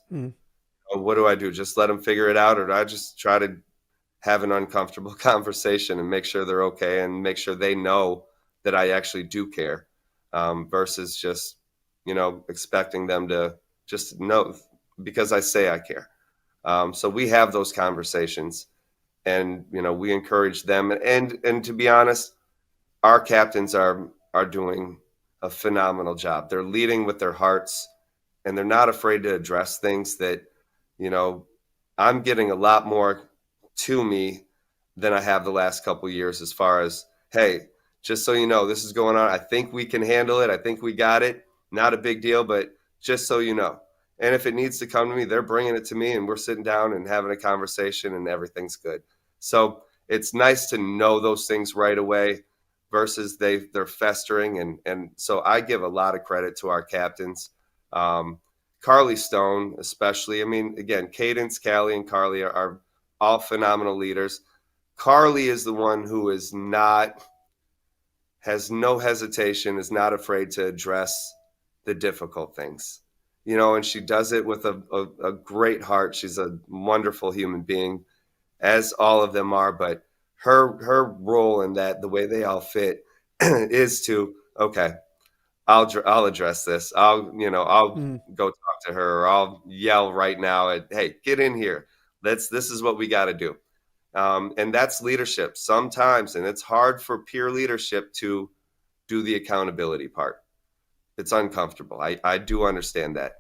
What do I do? Just let them figure it out? Or do I just try to have an uncomfortable conversation and make sure they're okay and make sure they know that I actually do care, versus just, expecting them to just know because I say I care. So we have those conversations, and, we encourage them. And to be honest, our captains are doing a phenomenal job. They're leading with their hearts, and they're not afraid to address things that, I'm getting a lot more to me than I have the last couple of years, as far as, hey, just so you know, this is going on. I think we can handle it. I think we got it. Not a big deal, but just so you know. And if it needs to come to me, they're bringing it to me, and we're sitting down and having a conversation, and everything's good. So it's nice to know those things right away versus they're festering. And so I give a lot of credit to our captains. Carly Stone, especially. I mean, again, Cadence, Callie, and Carly are all phenomenal leaders. Carly is the one who has no hesitation, is not afraid to address the difficult things, and she does it with a great heart. She's a wonderful human being, as all of them are, but her role in that, the way they all fit, is to, okay, I'll address this. I'll go talk to her, or I'll yell right now at, hey, get in here. This is what we got to do. And that's leadership sometimes. And it's hard for peer leadership to do the accountability part. It's uncomfortable. I do understand that.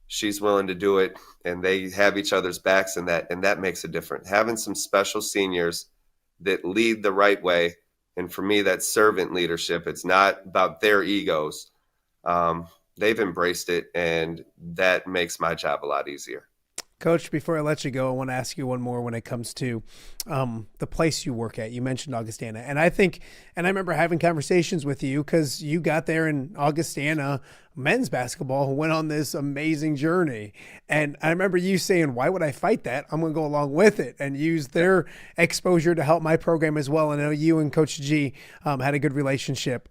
She's willing to do it, and they have each other's backs, and that makes a difference. Having some special seniors that lead the right way. And for me, that's servant leadership. It's not about their egos. They've embraced it, and that makes my job a lot easier. Coach, before I let you go, I want to ask you one more when it comes to the place you work at. You mentioned Augustana. And I remember having conversations with you because you got there in Augustana men's basketball, who went on this amazing journey. And I remember you saying, why would I fight that? I'm going to go along with it and use their exposure to help my program as well. And I know you and Coach G had a good relationship.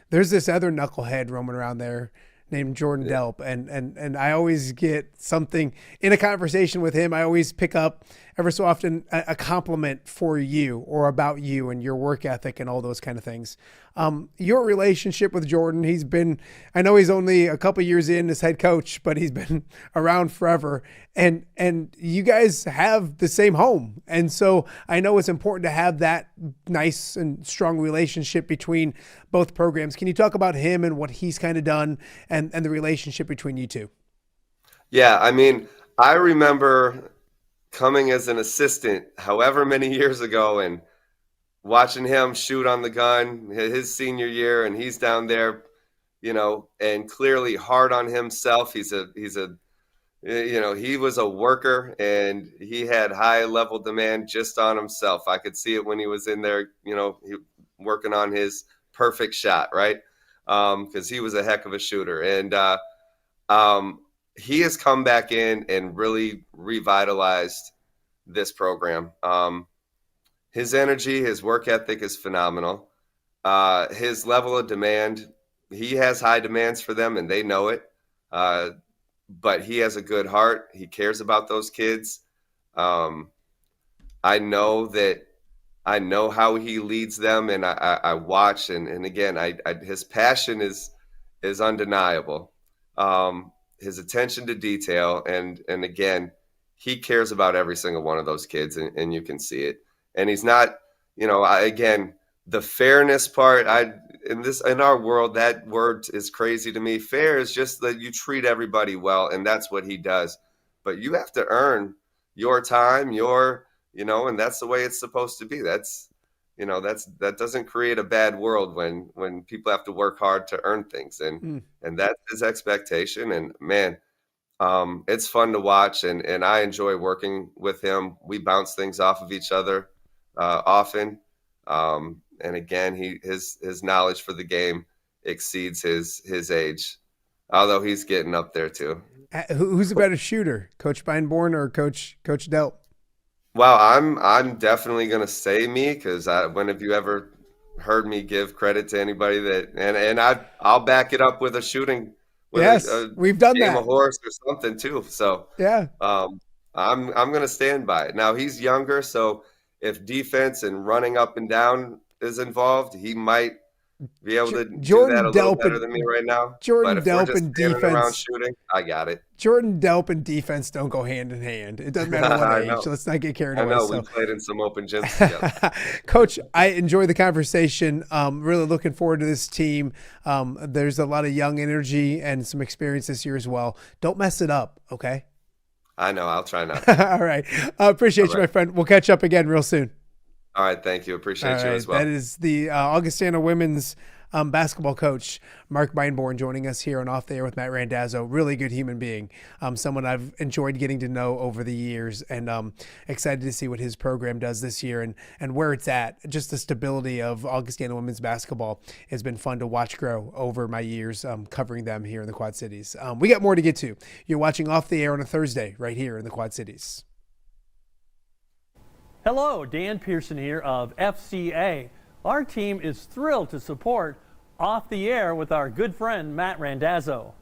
There's this other knucklehead roaming around there named Jordan Delp. And I always get something in a conversation with him. I always pick up ever so often a compliment for you or about you and your work ethic and all those kind of things. Your relationship with Jordan, I know he's only a couple years in as head coach, but he's been around forever. And you guys have the same home. And so I know it's important to have that nice and strong relationship between both programs. Can you talk about him and what he's kind of done and the relationship between you two? Yeah, I mean, I remember coming as an assistant however many years ago and watching him shoot on the gun his senior year, and he's down there, and clearly hard on himself. He was a worker, and he had high level demand just on himself. I could see it when he was in there, working on his perfect shot, right? Because he was a heck of a shooter. And he has come back in and really revitalized this program. His energy, his work ethic is phenomenal. His level of demand, he has high demands for them, and they know it. But he has a good heart. He cares about those kids. I know how he leads them, and I watch. And again, his passion is is undeniable. His attention to detail, and again, he cares about every single one of those kids, and you can see it. And he's not, again, the fairness part. In our world, that word is crazy to me. Fair is just that you treat everybody well, and that's what he does. But you have to earn your time, and that's the way it's supposed to be. That doesn't create a bad world when people have to work hard to earn things, and that's his expectation. And man, it's fun to watch, and I enjoy working with him. We bounce things off of each other often, and again, his knowledge for the game exceeds his age, although he's getting up there too. Who's a better shooter, Coach Beinborn or Coach Delp? Well, I'm definitely gonna say me, because when have you ever heard me give credit to anybody that? And I'll back it up with a shooting. Yes, we've done that. A horse or something too. So yeah, I'm gonna stand by it. Now he's younger, so if defense and running up and down is involved, he might be able to do that a little better than me right now. Jordan but if Delp we're just and standing defense, around shooting, I got it. Jordan Delp and defense don't go hand in hand. It doesn't matter what age. So let's not get carried away. I know we played in some open gyms together. Coach, I enjoy the conversation. Really looking forward to this team. There's a lot of young energy and some experience this year as well. Don't mess it up, okay? I know. I'll try not. All right. Appreciate you, my friend. We'll catch up again real soon. All right. Thank you. Appreciate you as well. That is the Augustana Women's basketball coach, Mark Beinborn, joining us here on Off the Air with Matt Randazzo. Really good human being. Someone I've enjoyed getting to know over the years, and excited to see what his program does this year and where it's at. Just the stability of Augustana Women's basketball has been fun to watch grow over my years covering them here in the Quad Cities. We got more to get to. You're watching Off the Air on a Thursday right here in the Quad Cities. Hello, Dan Pearson here of FCA. Our team is thrilled to support Off the Air with our good friend Matt Randazzo.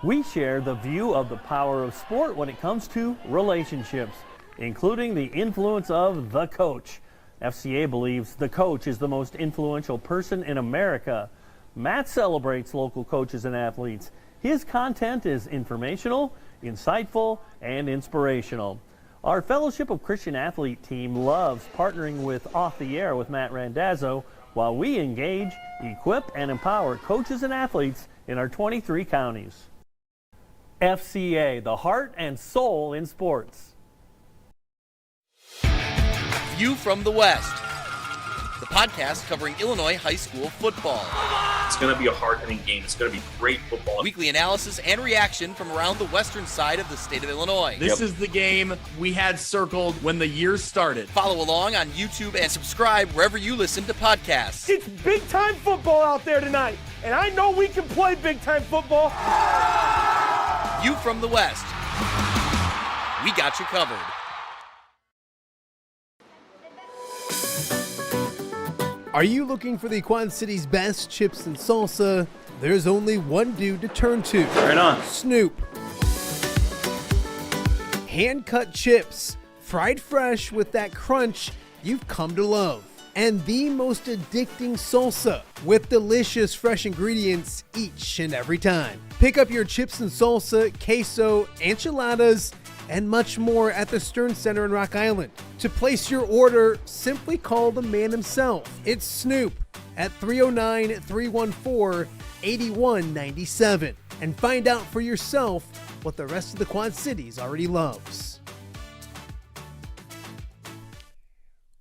We share the view of the power of sport when it comes to relationships, including the influence of the coach. FCA believes the coach is the most influential person in America. Matt celebrates local coaches and athletes. His content is informational, insightful, and inspirational. Our Fellowship of Christian Athlete team loves partnering with Off the Air with Matt Randazzo while we engage, equip, and empower coaches and athletes in our 23 counties. FCA, the heart and soul in sports. View from the West, the podcast covering Illinois high school football. It's going to be a hard-hitting game. It's going to be great football. Weekly analysis and reaction from around the western side of the state of Illinois. This is the game we had circled when the year started. Follow along on YouTube and subscribe wherever you listen to podcasts. It's big-time football out there tonight, and I know we can play big-time football. View from the West. We got you covered. Are you looking for the Quad City's best chips and salsa? There's only one dude to turn to. Right on. Snoop. Hand-cut chips, fried fresh with that crunch you've come to love. And the most addicting salsa with delicious fresh ingredients each and every time. Pick up your chips and salsa, queso, enchiladas, and much more at the Stern Center in Rock Island. To place your order, simply call the man himself. It's Snoop at 309-314-8197 and find out for yourself what the rest of the Quad Cities already loves.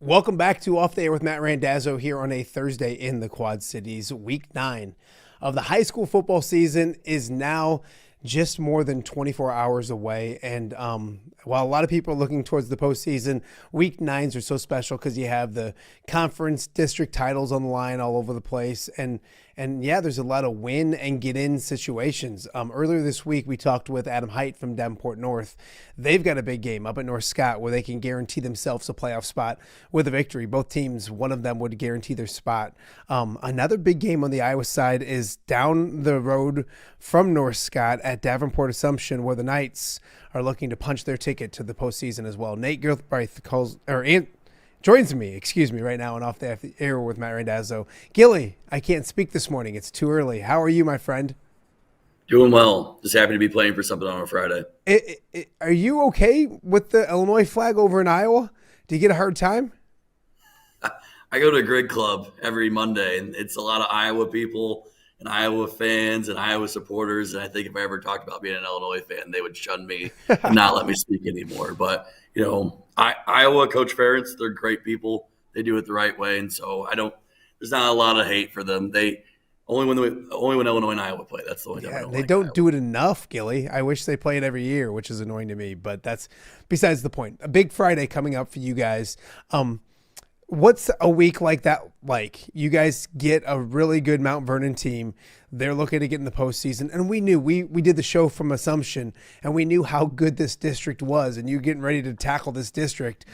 Welcome back to Off the Air with Matt Randazzo here on a Thursday in the Quad Cities. Week 9 of the high school football season is now just more than 24 hours away. And while a lot of people are looking towards the postseason, week 9s are so special because you have the conference district titles on the line all over the place. And yeah, there's a lot of win and get in situations. Earlier this week, we talked with Adam Height from Davenport North. They've got a big game up at North Scott where they can guarantee themselves a playoff spot with a victory. Both teams, one of them would guarantee their spot. Another big game on the Iowa side is down the road from North Scott at Davenport Assumption, where the Knights are looking to punch their ticket to the postseason as well. Nate Gilbraith joins me right now and Off the Air with Matt Randazzo. Gilly, I can't speak this morning. It's too early. How are you, my friend? Doing well. Just happy to be playing for something on a Friday. Are you okay with the Illinois flag over in Iowa? Do you get a hard time? I go to a grid club every Monday, and it's a lot of Iowa people and Iowa fans and Iowa supporters. And I think if I ever talked about being an Illinois fan, they would shun me and not let me speak anymore. But, Iowa, Coach Ferentz, they're great people. They do it the right way. And so there's not a lot of hate for them. Only when Illinois and Iowa play. That's the only time they don't do it enough, Gilly. I wish they play it every year, which is annoying to me. But that's besides the point. A big Friday coming up for you guys. What's a week like that like? You guys get a really good Mount Vernon team. They're looking to get in the postseason. And we knew, we did the show from Assumption, and we knew how good this district was, and you're getting ready to tackle this district.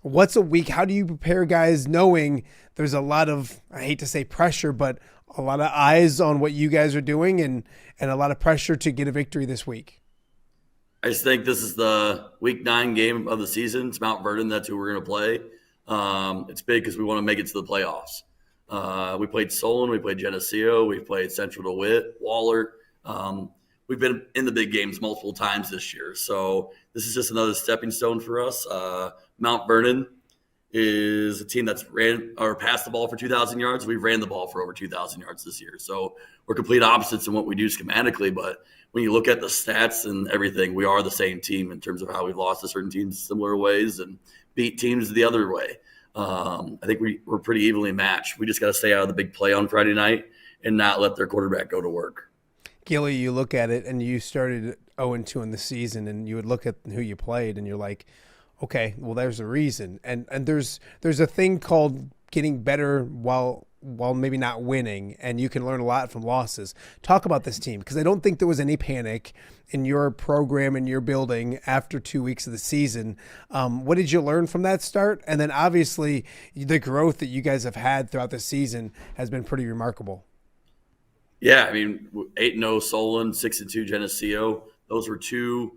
What's a week? How do you prepare guys knowing there's a lot of, I hate to say pressure, but a lot of eyes on what you guys are doing and a lot of pressure to get a victory this week? I just think this is the week 9 game of the season. It's Mount Vernon. That's who we're going to play. It's big because we want to make it to the playoffs. We played Solon, we played Geneseo, we played Central DeWitt, Waller. We've been in the big games multiple times this year. So this is just another stepping stone for us. Mount Vernon is a team that's passed the ball for 2,000 yards. We've ran the ball for over 2,000 yards this year. So we're complete opposites in what we do schematically. But when you look at the stats and everything, we are the same team in terms of how we've lost to certain teams in similar ways and beat teams the other way. I think we're pretty evenly matched. We just got to stay out of the big play on Friday night and not let their quarterback go to work. Gilly, you look at it and you started 0-2 in the season, and you would look at who you played and you're like, okay, well, there's a reason. And there's a thing called getting better while maybe not winning, and you can learn a lot from losses. Talk about this team, because I don't think there was any panic in your program and your building after 2 weeks of the season. What did you learn from that start? And then obviously the growth that you guys have had throughout the season has been pretty remarkable. Yeah, I mean, 8-0 Solon, 6-2 Geneseo. Those were 2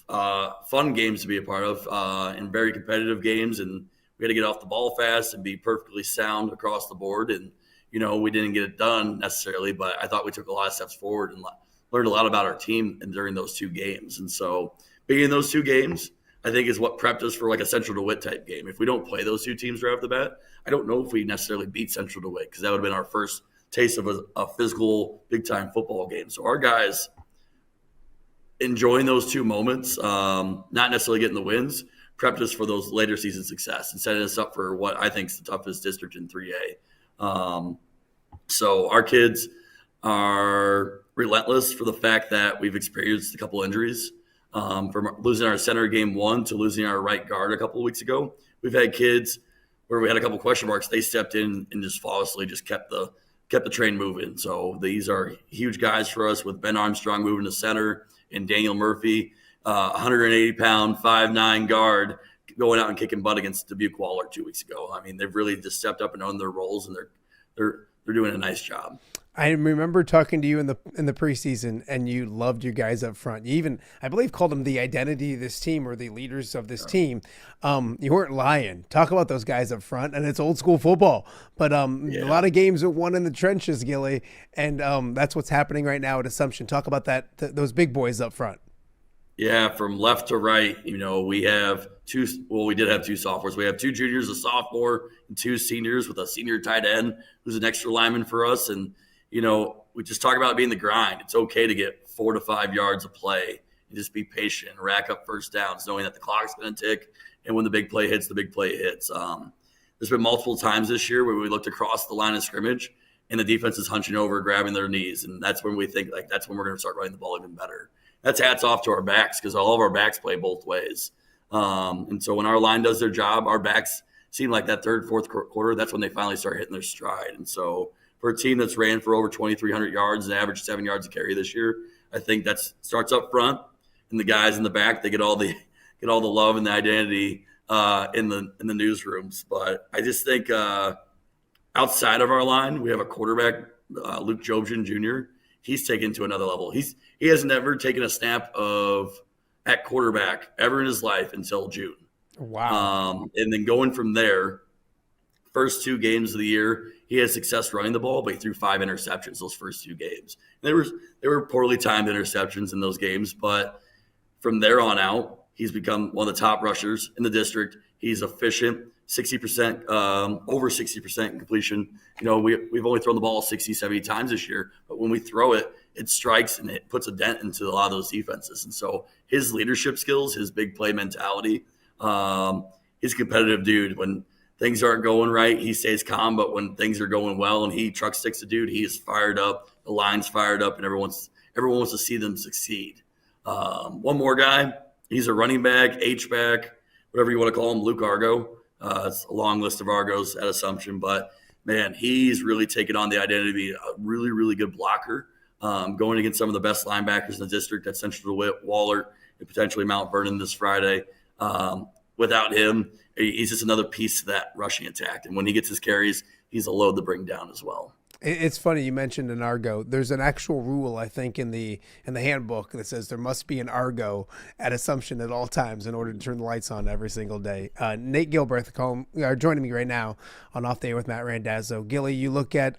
fun games to be a part of and very competitive games. And we had to get off the ball fast and be perfectly sound across the board. And, we didn't get it done necessarily, but I thought we took a lot of steps forward and learned a lot about our team during those 2 games. And so being in those 2 games, I think is what prepped us for like a Central DeWitt type game. If we don't play those 2 teams right off the bat, I don't know if we necessarily beat Central DeWitt, because that would have been our first taste of a physical big-time football game. So our guys enjoying those 2 moments, not necessarily getting the wins, prepped us for those later season success and setting us up for what I think is the toughest district in 3A. So our kids are relentless for the fact that we've experienced a couple injuries. From losing our center game 1 to losing our right guard a couple of weeks ago. We've had kids where we had a couple question marks. They stepped in and just flawlessly just kept the train moving. So these are huge guys for us, with Ben Armstrong moving to center and Daniel Murphy, 180-pound, 5'9" guard, going out and kicking butt against Dubuque Waller 2 weeks ago. I mean, they've really just stepped up and owned their roles, and they're doing a nice job. I remember talking to you in the preseason, and you loved your guys up front. You even, I believe, called them the identity of this team, or the leaders of this team. You weren't lying. Talk about those guys up front, and it's old school football. But a lot of games are won in the trenches, Gilly, and that's what's happening right now at Assumption. Talk about that, those big boys up front. Yeah, from left to right, we have we did have 2 sophomores. We have 2 juniors, a sophomore, and 2 seniors, with a senior tight end who's an extra lineman for us. And we just talk about it being the grind. It's okay to get 4 to 5 yards of play and just be patient and rack up first downs, knowing that the clock's going to tick. And when the big play hits, the big play hits. There's been multiple times this year where we looked across the line of scrimmage and the defense is hunching over, grabbing their knees. And that's when we think that's when we're going to start running the ball even better. That's hats off to our backs, because all of our backs play both ways. And so when our line does their job, our backs seem like that 3rd, 4th quarter, that's when they finally start hitting their stride. And so for a team that's ran for over 2,300 yards and averaged 7 yards a carry this year, I think that starts up front, and the guys in the back, they get all the love and the identity in the newsrooms. But I just think outside of our line, we have a quarterback, Luke Jobson Jr. He's taken to another level. He has never taken a snap at quarterback ever in his life until June. Wow. And then going from there, first 2 games of the year, he had success running the ball, but he threw 5 interceptions those first 2 games. And they were poorly timed interceptions in those games, but from there on out, he's become one of the top rushers in the district. He's efficient, 60%, over 60% completion. We've only thrown the ball 60, 70 times this year, but when we throw it, it strikes and it puts a dent into a lot of those defenses. And so his leadership skills, his big play mentality, he's a competitive dude. When things aren't going right, he stays calm, but when things are going well and he truck sticks a dude, he is fired up, the line's fired up, and everyone wants to see them succeed. One more guy, he's a running back, H-back, whatever you want to call him, Luke Argo. It's a long list of Argos at Assumption, but, man, he's really taken on the identity of being a really, really good blocker, going against some of the best linebackers in the district at Central DeWitt, Wahlert, and potentially Mount Vernon this Friday. Without him, he's just another piece to that rushing attack. And when he gets his carries, he's a load to bring down as well. It's funny you mentioned an Argo. There's an actual rule, I think, in the handbook that says there must be an Argo at Assumption at all times in order to turn the lights on every single day. Nate Gilbraith joining me right now on Off the Air with Matt Randazzo. Gilly, you look at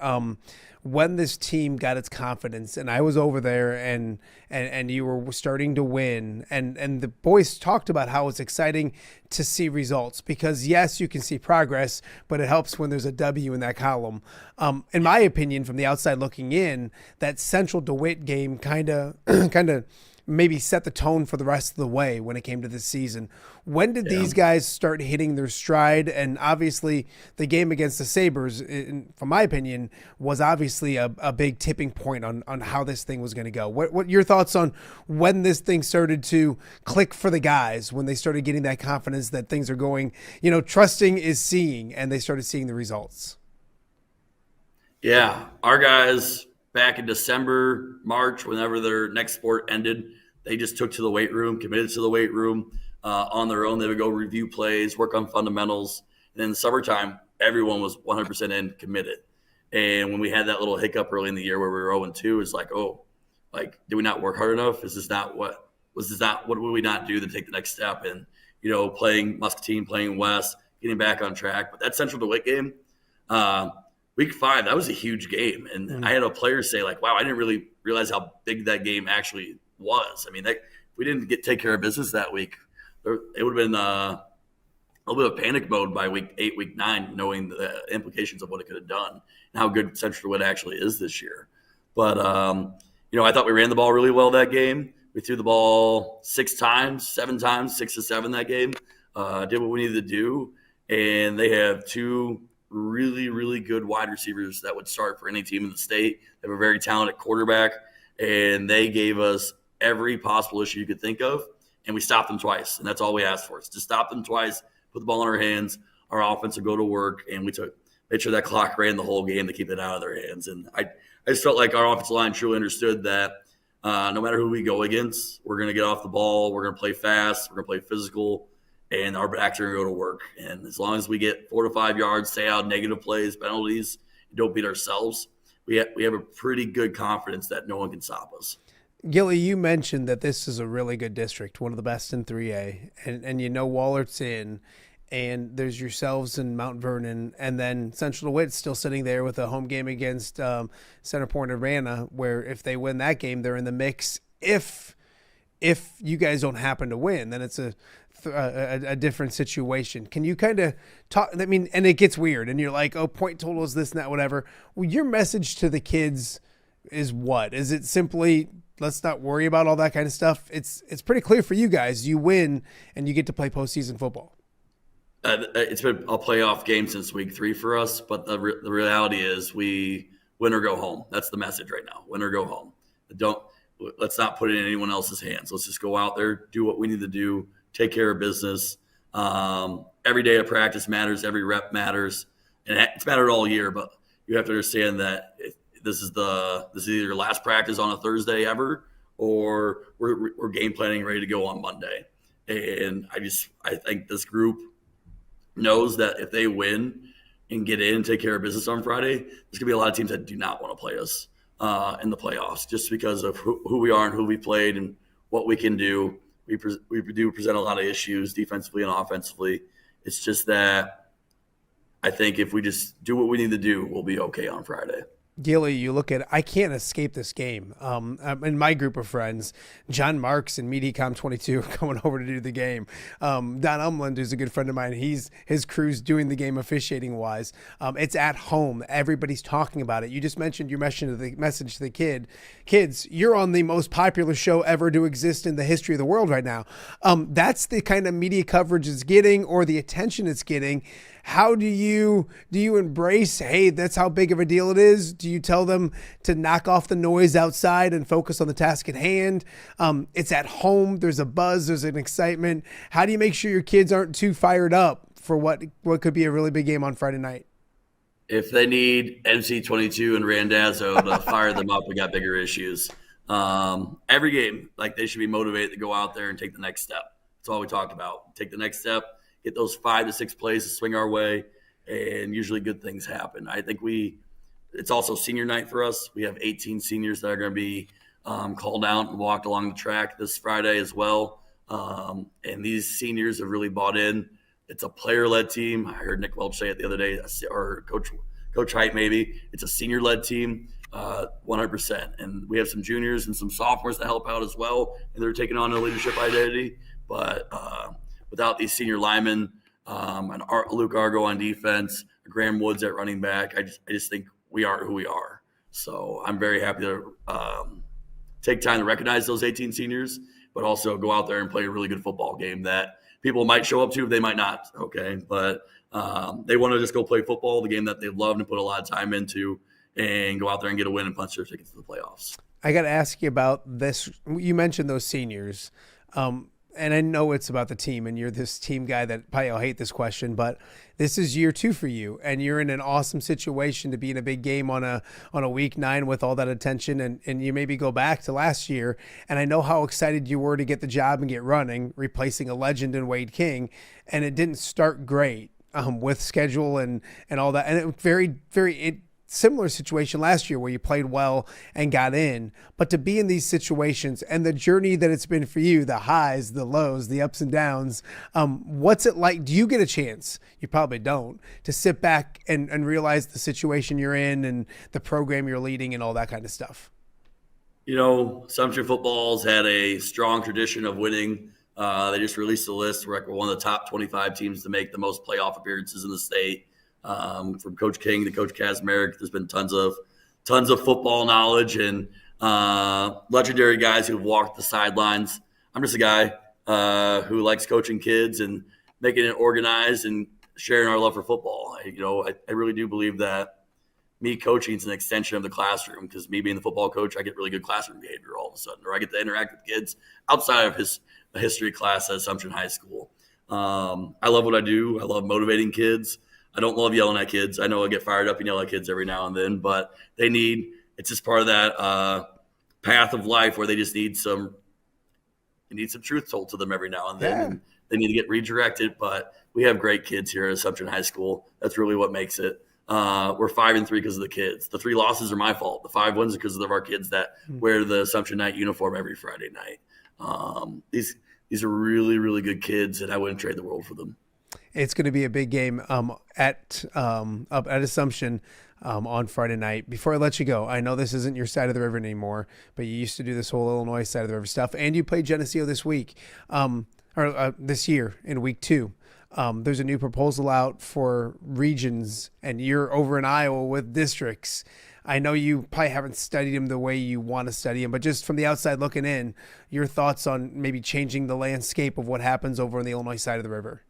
when this team got its confidence, and I was over there, and you were starting to win, and the boys talked about how it's exciting to see results because, yes, you can see progress, but it helps when there's a W in that column. In my opinion, from the outside looking in, that Central DeWitt game kind of maybe set the tone for the rest of the way when it came to this season. When did these guys start hitting their stride? And obviously the game against the Sabres, from my opinion, was obviously a big tipping point on how this thing was going to go. What your thoughts on when this thing started to click for the guys, when they started getting that confidence that things are going, trusting is seeing, and they started seeing the results? Yeah, our guys back in December, March, whenever their next sport ended, they just took to the weight room, committed to the weight room on their own. They would go review plays, work on fundamentals. And in the summertime, everyone was 100% in, committed. And when we had that little hiccup early in the year where we were 0-2, it's like, did we not work hard enough? What would we not do to take the next step? And, playing Muscatine, playing West, getting back on track. But that Central DeWitt game, Week 5, that was a huge game. And I had a player say, wow, I didn't really realize how big that game actually was. I mean, if we didn't take care of business that week, it would have been a little bit of panic mode by week 8, week 9, knowing the implications of what it could have done and how good Central DeWitt actually is this year. But, I thought we ran the ball really well that game. We threw the ball 7 times, 6 to 7 that game. Did what we needed to do. And they have 2 really, really good wide receivers that would start for any team in the state. They have a very talented quarterback, and they gave us every possible issue you could think of, and we stopped them twice, and that's all we asked for. Is to stop them twice, put the ball in our hands, our offense would go to work, and made sure that clock ran the whole game to keep it out of their hands. And I just felt like our offensive line truly understood that no matter who we go against, we're going to get off the ball, we're going to play fast, we're going to play physical, and our backs are going to go to work. And as long as we get 4 to 5 yards, stay out negative plays, penalties, don't beat ourselves, we have a pretty good confidence that no one can stop us. Gilly, you mentioned that this is a really good district, one of the best in 3A, and Wallert's in, and there's yourselves in Mount Vernon, and then Central DeWitt still sitting there with a home game against Center Point Urbana, where if they win that game, they're in the mix. If you guys don't happen to win, then it's a different situation. Can you kind of talk? I mean, and it gets weird, and you're like, oh, point total is this and that, whatever. Well, your message to the kids is what? Is it simply let's not worry about all that kind of stuff? It's pretty clear for you guys. You win, and you get to play postseason football. It's been a playoff game since week 3 for us, but the reality is we win or go home. That's the message right now. Win or go home. Let's not put it in anyone else's hands. Let's just go out there, do what we need to do, take care of business. Every day of practice matters. Every rep matters, and it's mattered all year. But you have to understand that this is either your last practice on a Thursday ever, or we're game planning, ready to go on Monday. And I think this group knows that if they win and get in and take care of business on Friday, there's gonna be a lot of teams that do not want to play us in the playoffs, just because of who we are and who we played and what we can do. We do present a lot of issues defensively and offensively. It's just that I think if we just do what we need to do, we'll be okay on Friday. Gilly, you look at, I can't escape this game. In my group of friends, John Marks and MediaCom 22 are coming over to do the game. Don Umland, who's a good friend of mine, his crew's doing the game officiating wise. It's at home. Everybody's talking about it. You just mentioned your message to the kids. You're on the most popular show ever to exist in the history of the world right now. That's the kind of media coverage it's getting, or the attention it's getting. How do you embrace, hey, that's how big of a deal it is? Do you tell them to knock off the noise outside and focus on the task at hand? It's at home. There's a buzz. There's an excitement. How do you make sure your kids aren't too fired up for what could be a really big game on Friday night? If they need MC22 and Randazzo to fire them up, we got bigger issues. Every game, like, they should be motivated to go out there and take the next step. That's all we talked about. Take the next step. Get those 5 to 6 plays to swing our way, and usually good things happen. I think it's also senior night for us. We have 18 seniors that are going to be called out and walked along the track this Friday as well. And these seniors have really bought in. It's a player-led team. I heard Nick Welch say it the other day, or Coach Height maybe. It's a senior-led team, 100%. And we have some juniors and some sophomores that help out as well, and they're taking on a leadership identity. But without these senior linemen, and Luke Argo on defense, Graham Woods at running back, I just think we are who we are. So I'm very happy to take time to recognize those 18 seniors, but also go out there and play a really good football game that people might show up to, they might not, okay? But they want to just go play football, the game that they love and put a lot of time into, and go out there and get a win and punch their tickets to the playoffs. I got to ask you about this. You mentioned those seniors. And I know it's about the team, and you're this team guy that probably will hate this question, but this is year 2 for you, and you're in an awesome situation to be in a big game on a week 9 with all that attention, and you maybe go back to last year, and I know how excited you were to get the job and get running, replacing a legend in Wade King, and it didn't start great with schedule and all that, and it very similar situation last year where you played well and got in. But to be in these situations and the journey that it's been for you, the highs, the lows, the ups and downs, what's it like? Do you get a chance, you probably don't, to sit back and realize the situation you're in and the program you're leading and all that kind of stuff? You know, Assumption football's had a strong tradition of winning. They just released a list. We're one of the top 25 teams to make the most playoff appearances in the state. From Coach King to Coach Kazmarek, there's been tons of football knowledge and legendary guys who've walked the sidelines. I'm just a guy who likes coaching kids and making it organized and sharing our love for football. I really do believe that me coaching is an extension of the classroom, because me being the football coach, I get really good classroom behavior all of a sudden, or I get to interact with kids outside of a history class at Assumption High School. I love what I do. I love motivating kids. I don't love yelling at kids. I know I get fired up and yell at kids every now and then, but it's just part of that path of life where they just need some truth told to them every now and then. Yeah. And they need to get redirected, but we have great kids here at Assumption High School. That's really what makes it. We're 5-3 because of the kids. The 3 losses are my fault. The 5 wins are because of our kids that wear the Assumption Night uniform every Friday night. These are really, really good kids, and I wouldn't trade the world for them. It's going to be a big game up at Assumption on Friday night. Before I let you go, I know this isn't your side of the river anymore, but you used to do this whole Illinois side of the river stuff, and you played Geneseo this week, this year in week 2. There's a new proposal out for regions, and you're over in Iowa with districts. I know you probably haven't studied them the way you want to study them, but just from the outside looking in, your thoughts on maybe changing the landscape of what happens over on the Illinois side of the river.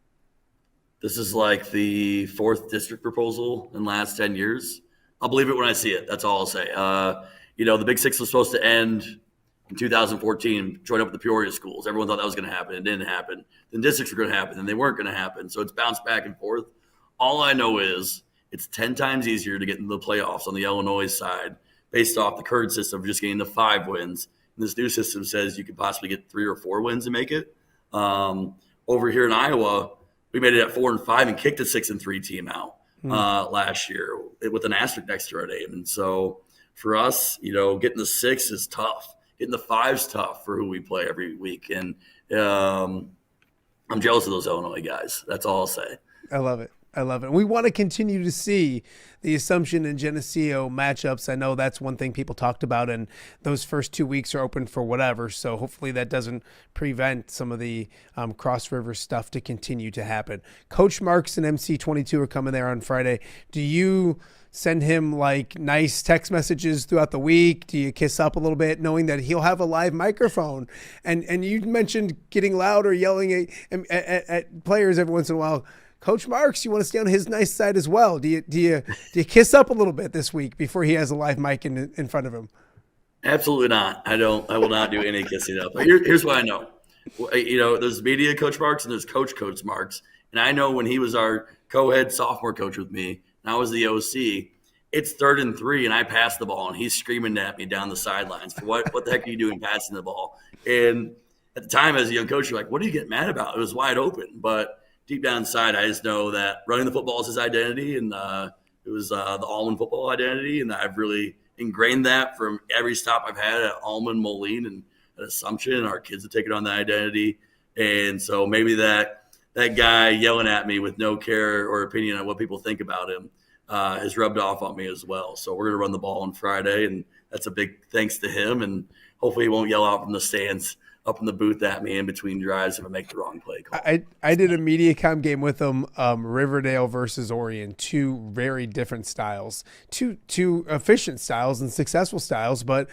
This is like the 4th district proposal in the last 10 years. I'll believe it when I see it. That's all I'll say. The Big Six was supposed to end in 2014, join up with the Peoria schools. Everyone thought that was going to happen. It didn't happen. Then districts were going to happen, and they weren't going to happen. So it's bounced back and forth. All I know is it's 10 times easier to get into the playoffs on the Illinois side based off the current system of just getting the 5 wins. And this new system says you could possibly get 3 or 4 wins and make it. Over here in Iowa, we made it at 4-5 and kicked a 6-3 team out last year with an asterisk next to our name. And so for us, getting the 6 is tough. Getting the 5's tough for who we play every week. And I'm jealous of those Illinois guys. That's all I'll say. I love it. I love it. We want to continue to see the Assumption and Geneseo matchups. I know that's one thing people talked about, and those first 2 weeks are open for whatever. So hopefully that doesn't prevent some of the Cross River stuff to continue to happen. Coach Marks and MC22 are coming there on Friday. Do you send him like nice text messages throughout the week? Do you kiss up a little bit knowing that he'll have a live microphone? And you mentioned getting loud or yelling at players every once in a while. Coach Marks, you want to stay on his nice side as well. Do you kiss up a little bit this week before he has a live mic in front of him? Absolutely not. I will not do any kissing up. Here's what I know. There's media Coach Marks and there's Coach Marks. And I know when he was our co-head sophomore coach with me, and I was the OC, it's 3rd and 3, and I pass the ball, and he's screaming at me down the sidelines for what the heck are you doing passing the ball? And at the time, as a young coach, you're like, what are you getting mad about? It was wide open. But deep down inside, I just know that running the football is his identity, and it was the Allman football identity, and I've really ingrained that from every stop I've had at Allman, Moline, and at Assumption, and our kids have taken on that identity. And so maybe that guy yelling at me with no care or opinion on what people think about him has rubbed off on me as well. So we're going to run the ball on Friday, and that's a big thanks to him. And hopefully he won't yell out from the stands up in the booth at me in between drives if I make the wrong play call. I did a MediaCom game with them, Riverdale versus Orion, 2 very different styles, two efficient styles and successful styles, but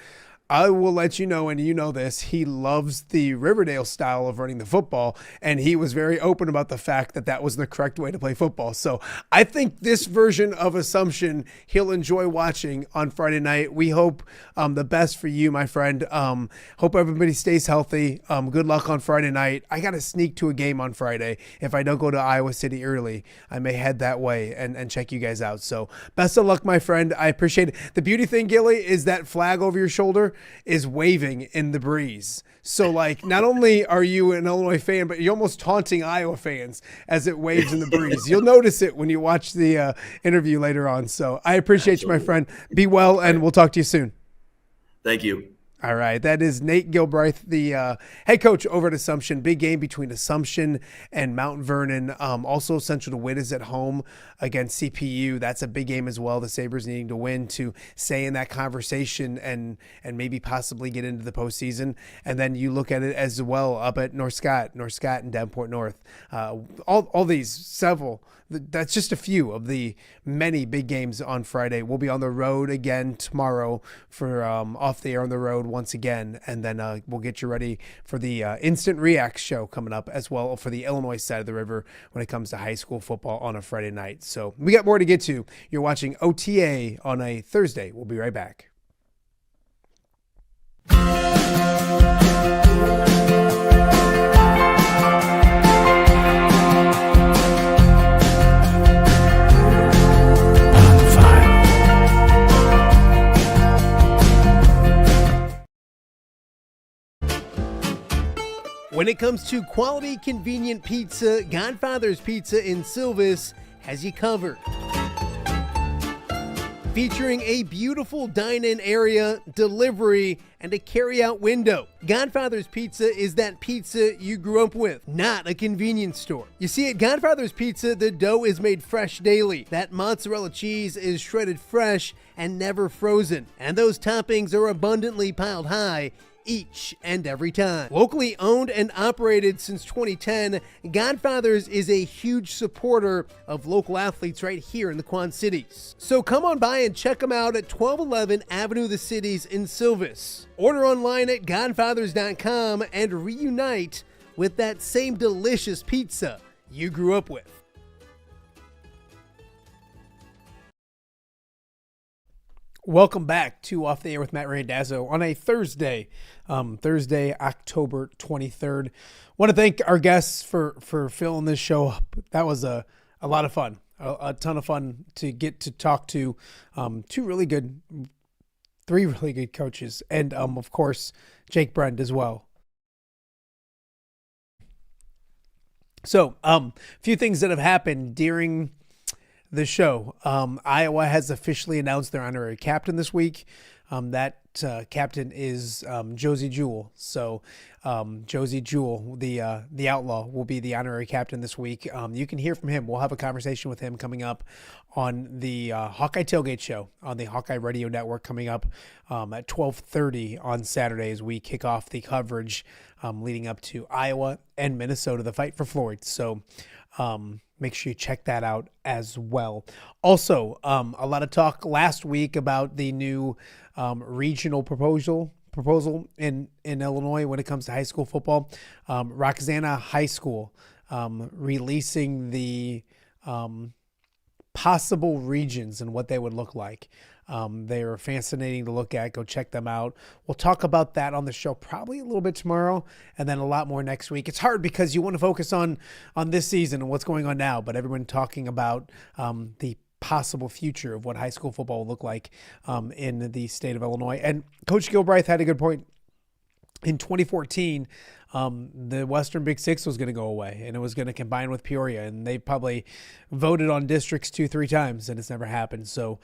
I will let you know, and you know this, he loves the Riverdale style of running the football, and he was very open about the fact that that was the correct way to play football. So I think this version of Assumption he'll enjoy watching on Friday night. We hope the best for you, my friend. Hope everybody stays healthy. Good luck on Friday night. I got to sneak to a game on Friday. If I don't go to Iowa City early, I may head that way and check you guys out. So best of luck, my friend. I appreciate it. The beauty thing, Gilly, is that flag over your shoulder is waving in the breeze. So, like, not only are you an Illinois fan, but you're almost taunting Iowa fans as it waves in the breeze. You'll notice it when you watch the interview later on. So I appreciate you, my friend. Be well, and we'll talk to you soon. Thank you. All right, that is Nate Gilbraith, the head coach over at Assumption. Big game between Assumption and Mount Vernon. Also, Central to win is at home against CPU. That's a big game as well. The Sabres needing to win to stay in that conversation and maybe possibly get into the postseason. And then you look at it as well up at North Scott and Davenport North. All these, several. That's just a few of the many big games on Friday. We'll be on the road again tomorrow for Off the Air on the Road once again. And then we'll get you ready for the Instant React show coming up as well for the Illinois side of the river when it comes to high school football on a Friday night. So we got more to get to. You're watching OTA on a Thursday. We'll be right back. When it comes to quality, convenient pizza, Godfather's Pizza in Silvis has you covered. Featuring a beautiful dine-in area, delivery, and a carry-out window. Godfather's Pizza is that pizza you grew up with, not a convenience store. You see, at Godfather's Pizza, the dough is made fresh daily. That mozzarella cheese is shredded fresh and never frozen. And those toppings are abundantly piled high each and every time. Locally owned and operated since 2010, Godfather's is a huge supporter of local athletes right here in the Quad Cities. So come on by and check them out at 1211 Avenue of the Cities in Silvis. Order online at godfathers.com and reunite with that same delicious pizza you grew up with. Welcome back to Off the Air with Matt Randazzo on a Thursday, October 23rd. Want to thank our guests for filling this show up. That was a lot of fun, a ton of fun to get to talk to three really good coaches, and of course Jake Brend as well. So a few things that have happened during the show. Iowa has officially announced their honorary captain this week. That captain is Josie Jewell. So Josie Jewell, the outlaw, will be the honorary captain this week. You can hear from him. We'll have a conversation with him coming up on the Hawkeye Tailgate Show on the Hawkeye Radio Network coming up at 12:30 on Saturday as we kick off the coverage leading up to Iowa and Minnesota, the fight for Floyd. So make sure you check that out as well. Also, a lot of talk last week about the new regional proposal in Illinois when it comes to high school football. Augustana High School releasing the possible regions and what they would look like. They are fascinating to look at. Go check them out. We'll talk about that on the show probably a little bit tomorrow and then a lot more next week. It's hard because you want to focus on this season and what's going on now, but everyone talking about the possible future of what high school football will look like in the state of Illinois. And Coach Gilbraith had a good point. In 2014, the Western Big Six was going to go away and it was going to combine with Peoria, and they probably voted on districts 2-3 times and it's never happened. So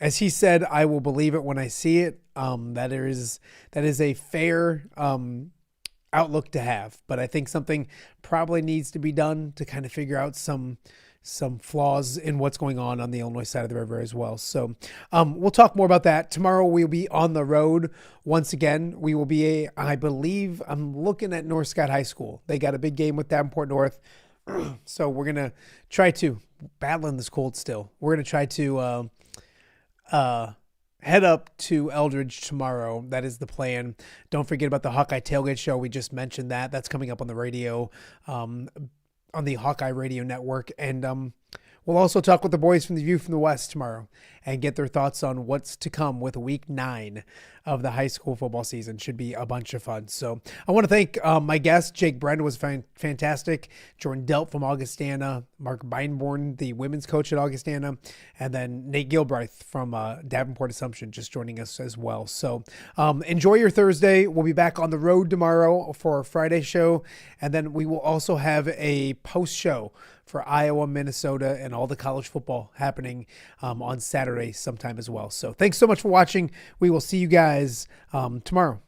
as he said, I will believe it when I see it. That is a fair outlook to have, but I think something probably needs to be done to kind of figure out some flaws in what's going on the Illinois side of the river as well. So we'll talk more about that. Tomorrow we'll be on the road once again. We will be, I believe, I'm looking at North Scott High School. They got a big game with Davenport North. So we're going to try to, battling this cold still, we're going to try to head up to Eldridge tomorrow. That is the plan. Don't forget about the Hawkeye Tailgate Show. We just mentioned that. That's coming up on the radio, on the Hawkeye Radio Network. And we'll also talk with the boys from the View from the West tomorrow and get their thoughts on what's to come with week 9 of the high school football season. Should be a bunch of fun. So I want to thank my guest, Jake Brend was fantastic. Jordan Delp from Augustana, Mark Beinborn, the women's coach at Augustana, and then Nate Gilbraith from Davenport Assumption just joining us as well. So enjoy your Thursday. We'll be back on the road tomorrow for our Friday show. And then we will also have a post show for Iowa, Minnesota, and all the college football happening on Saturday sometime as well. So thanks so much for watching. We will see you guys tomorrow.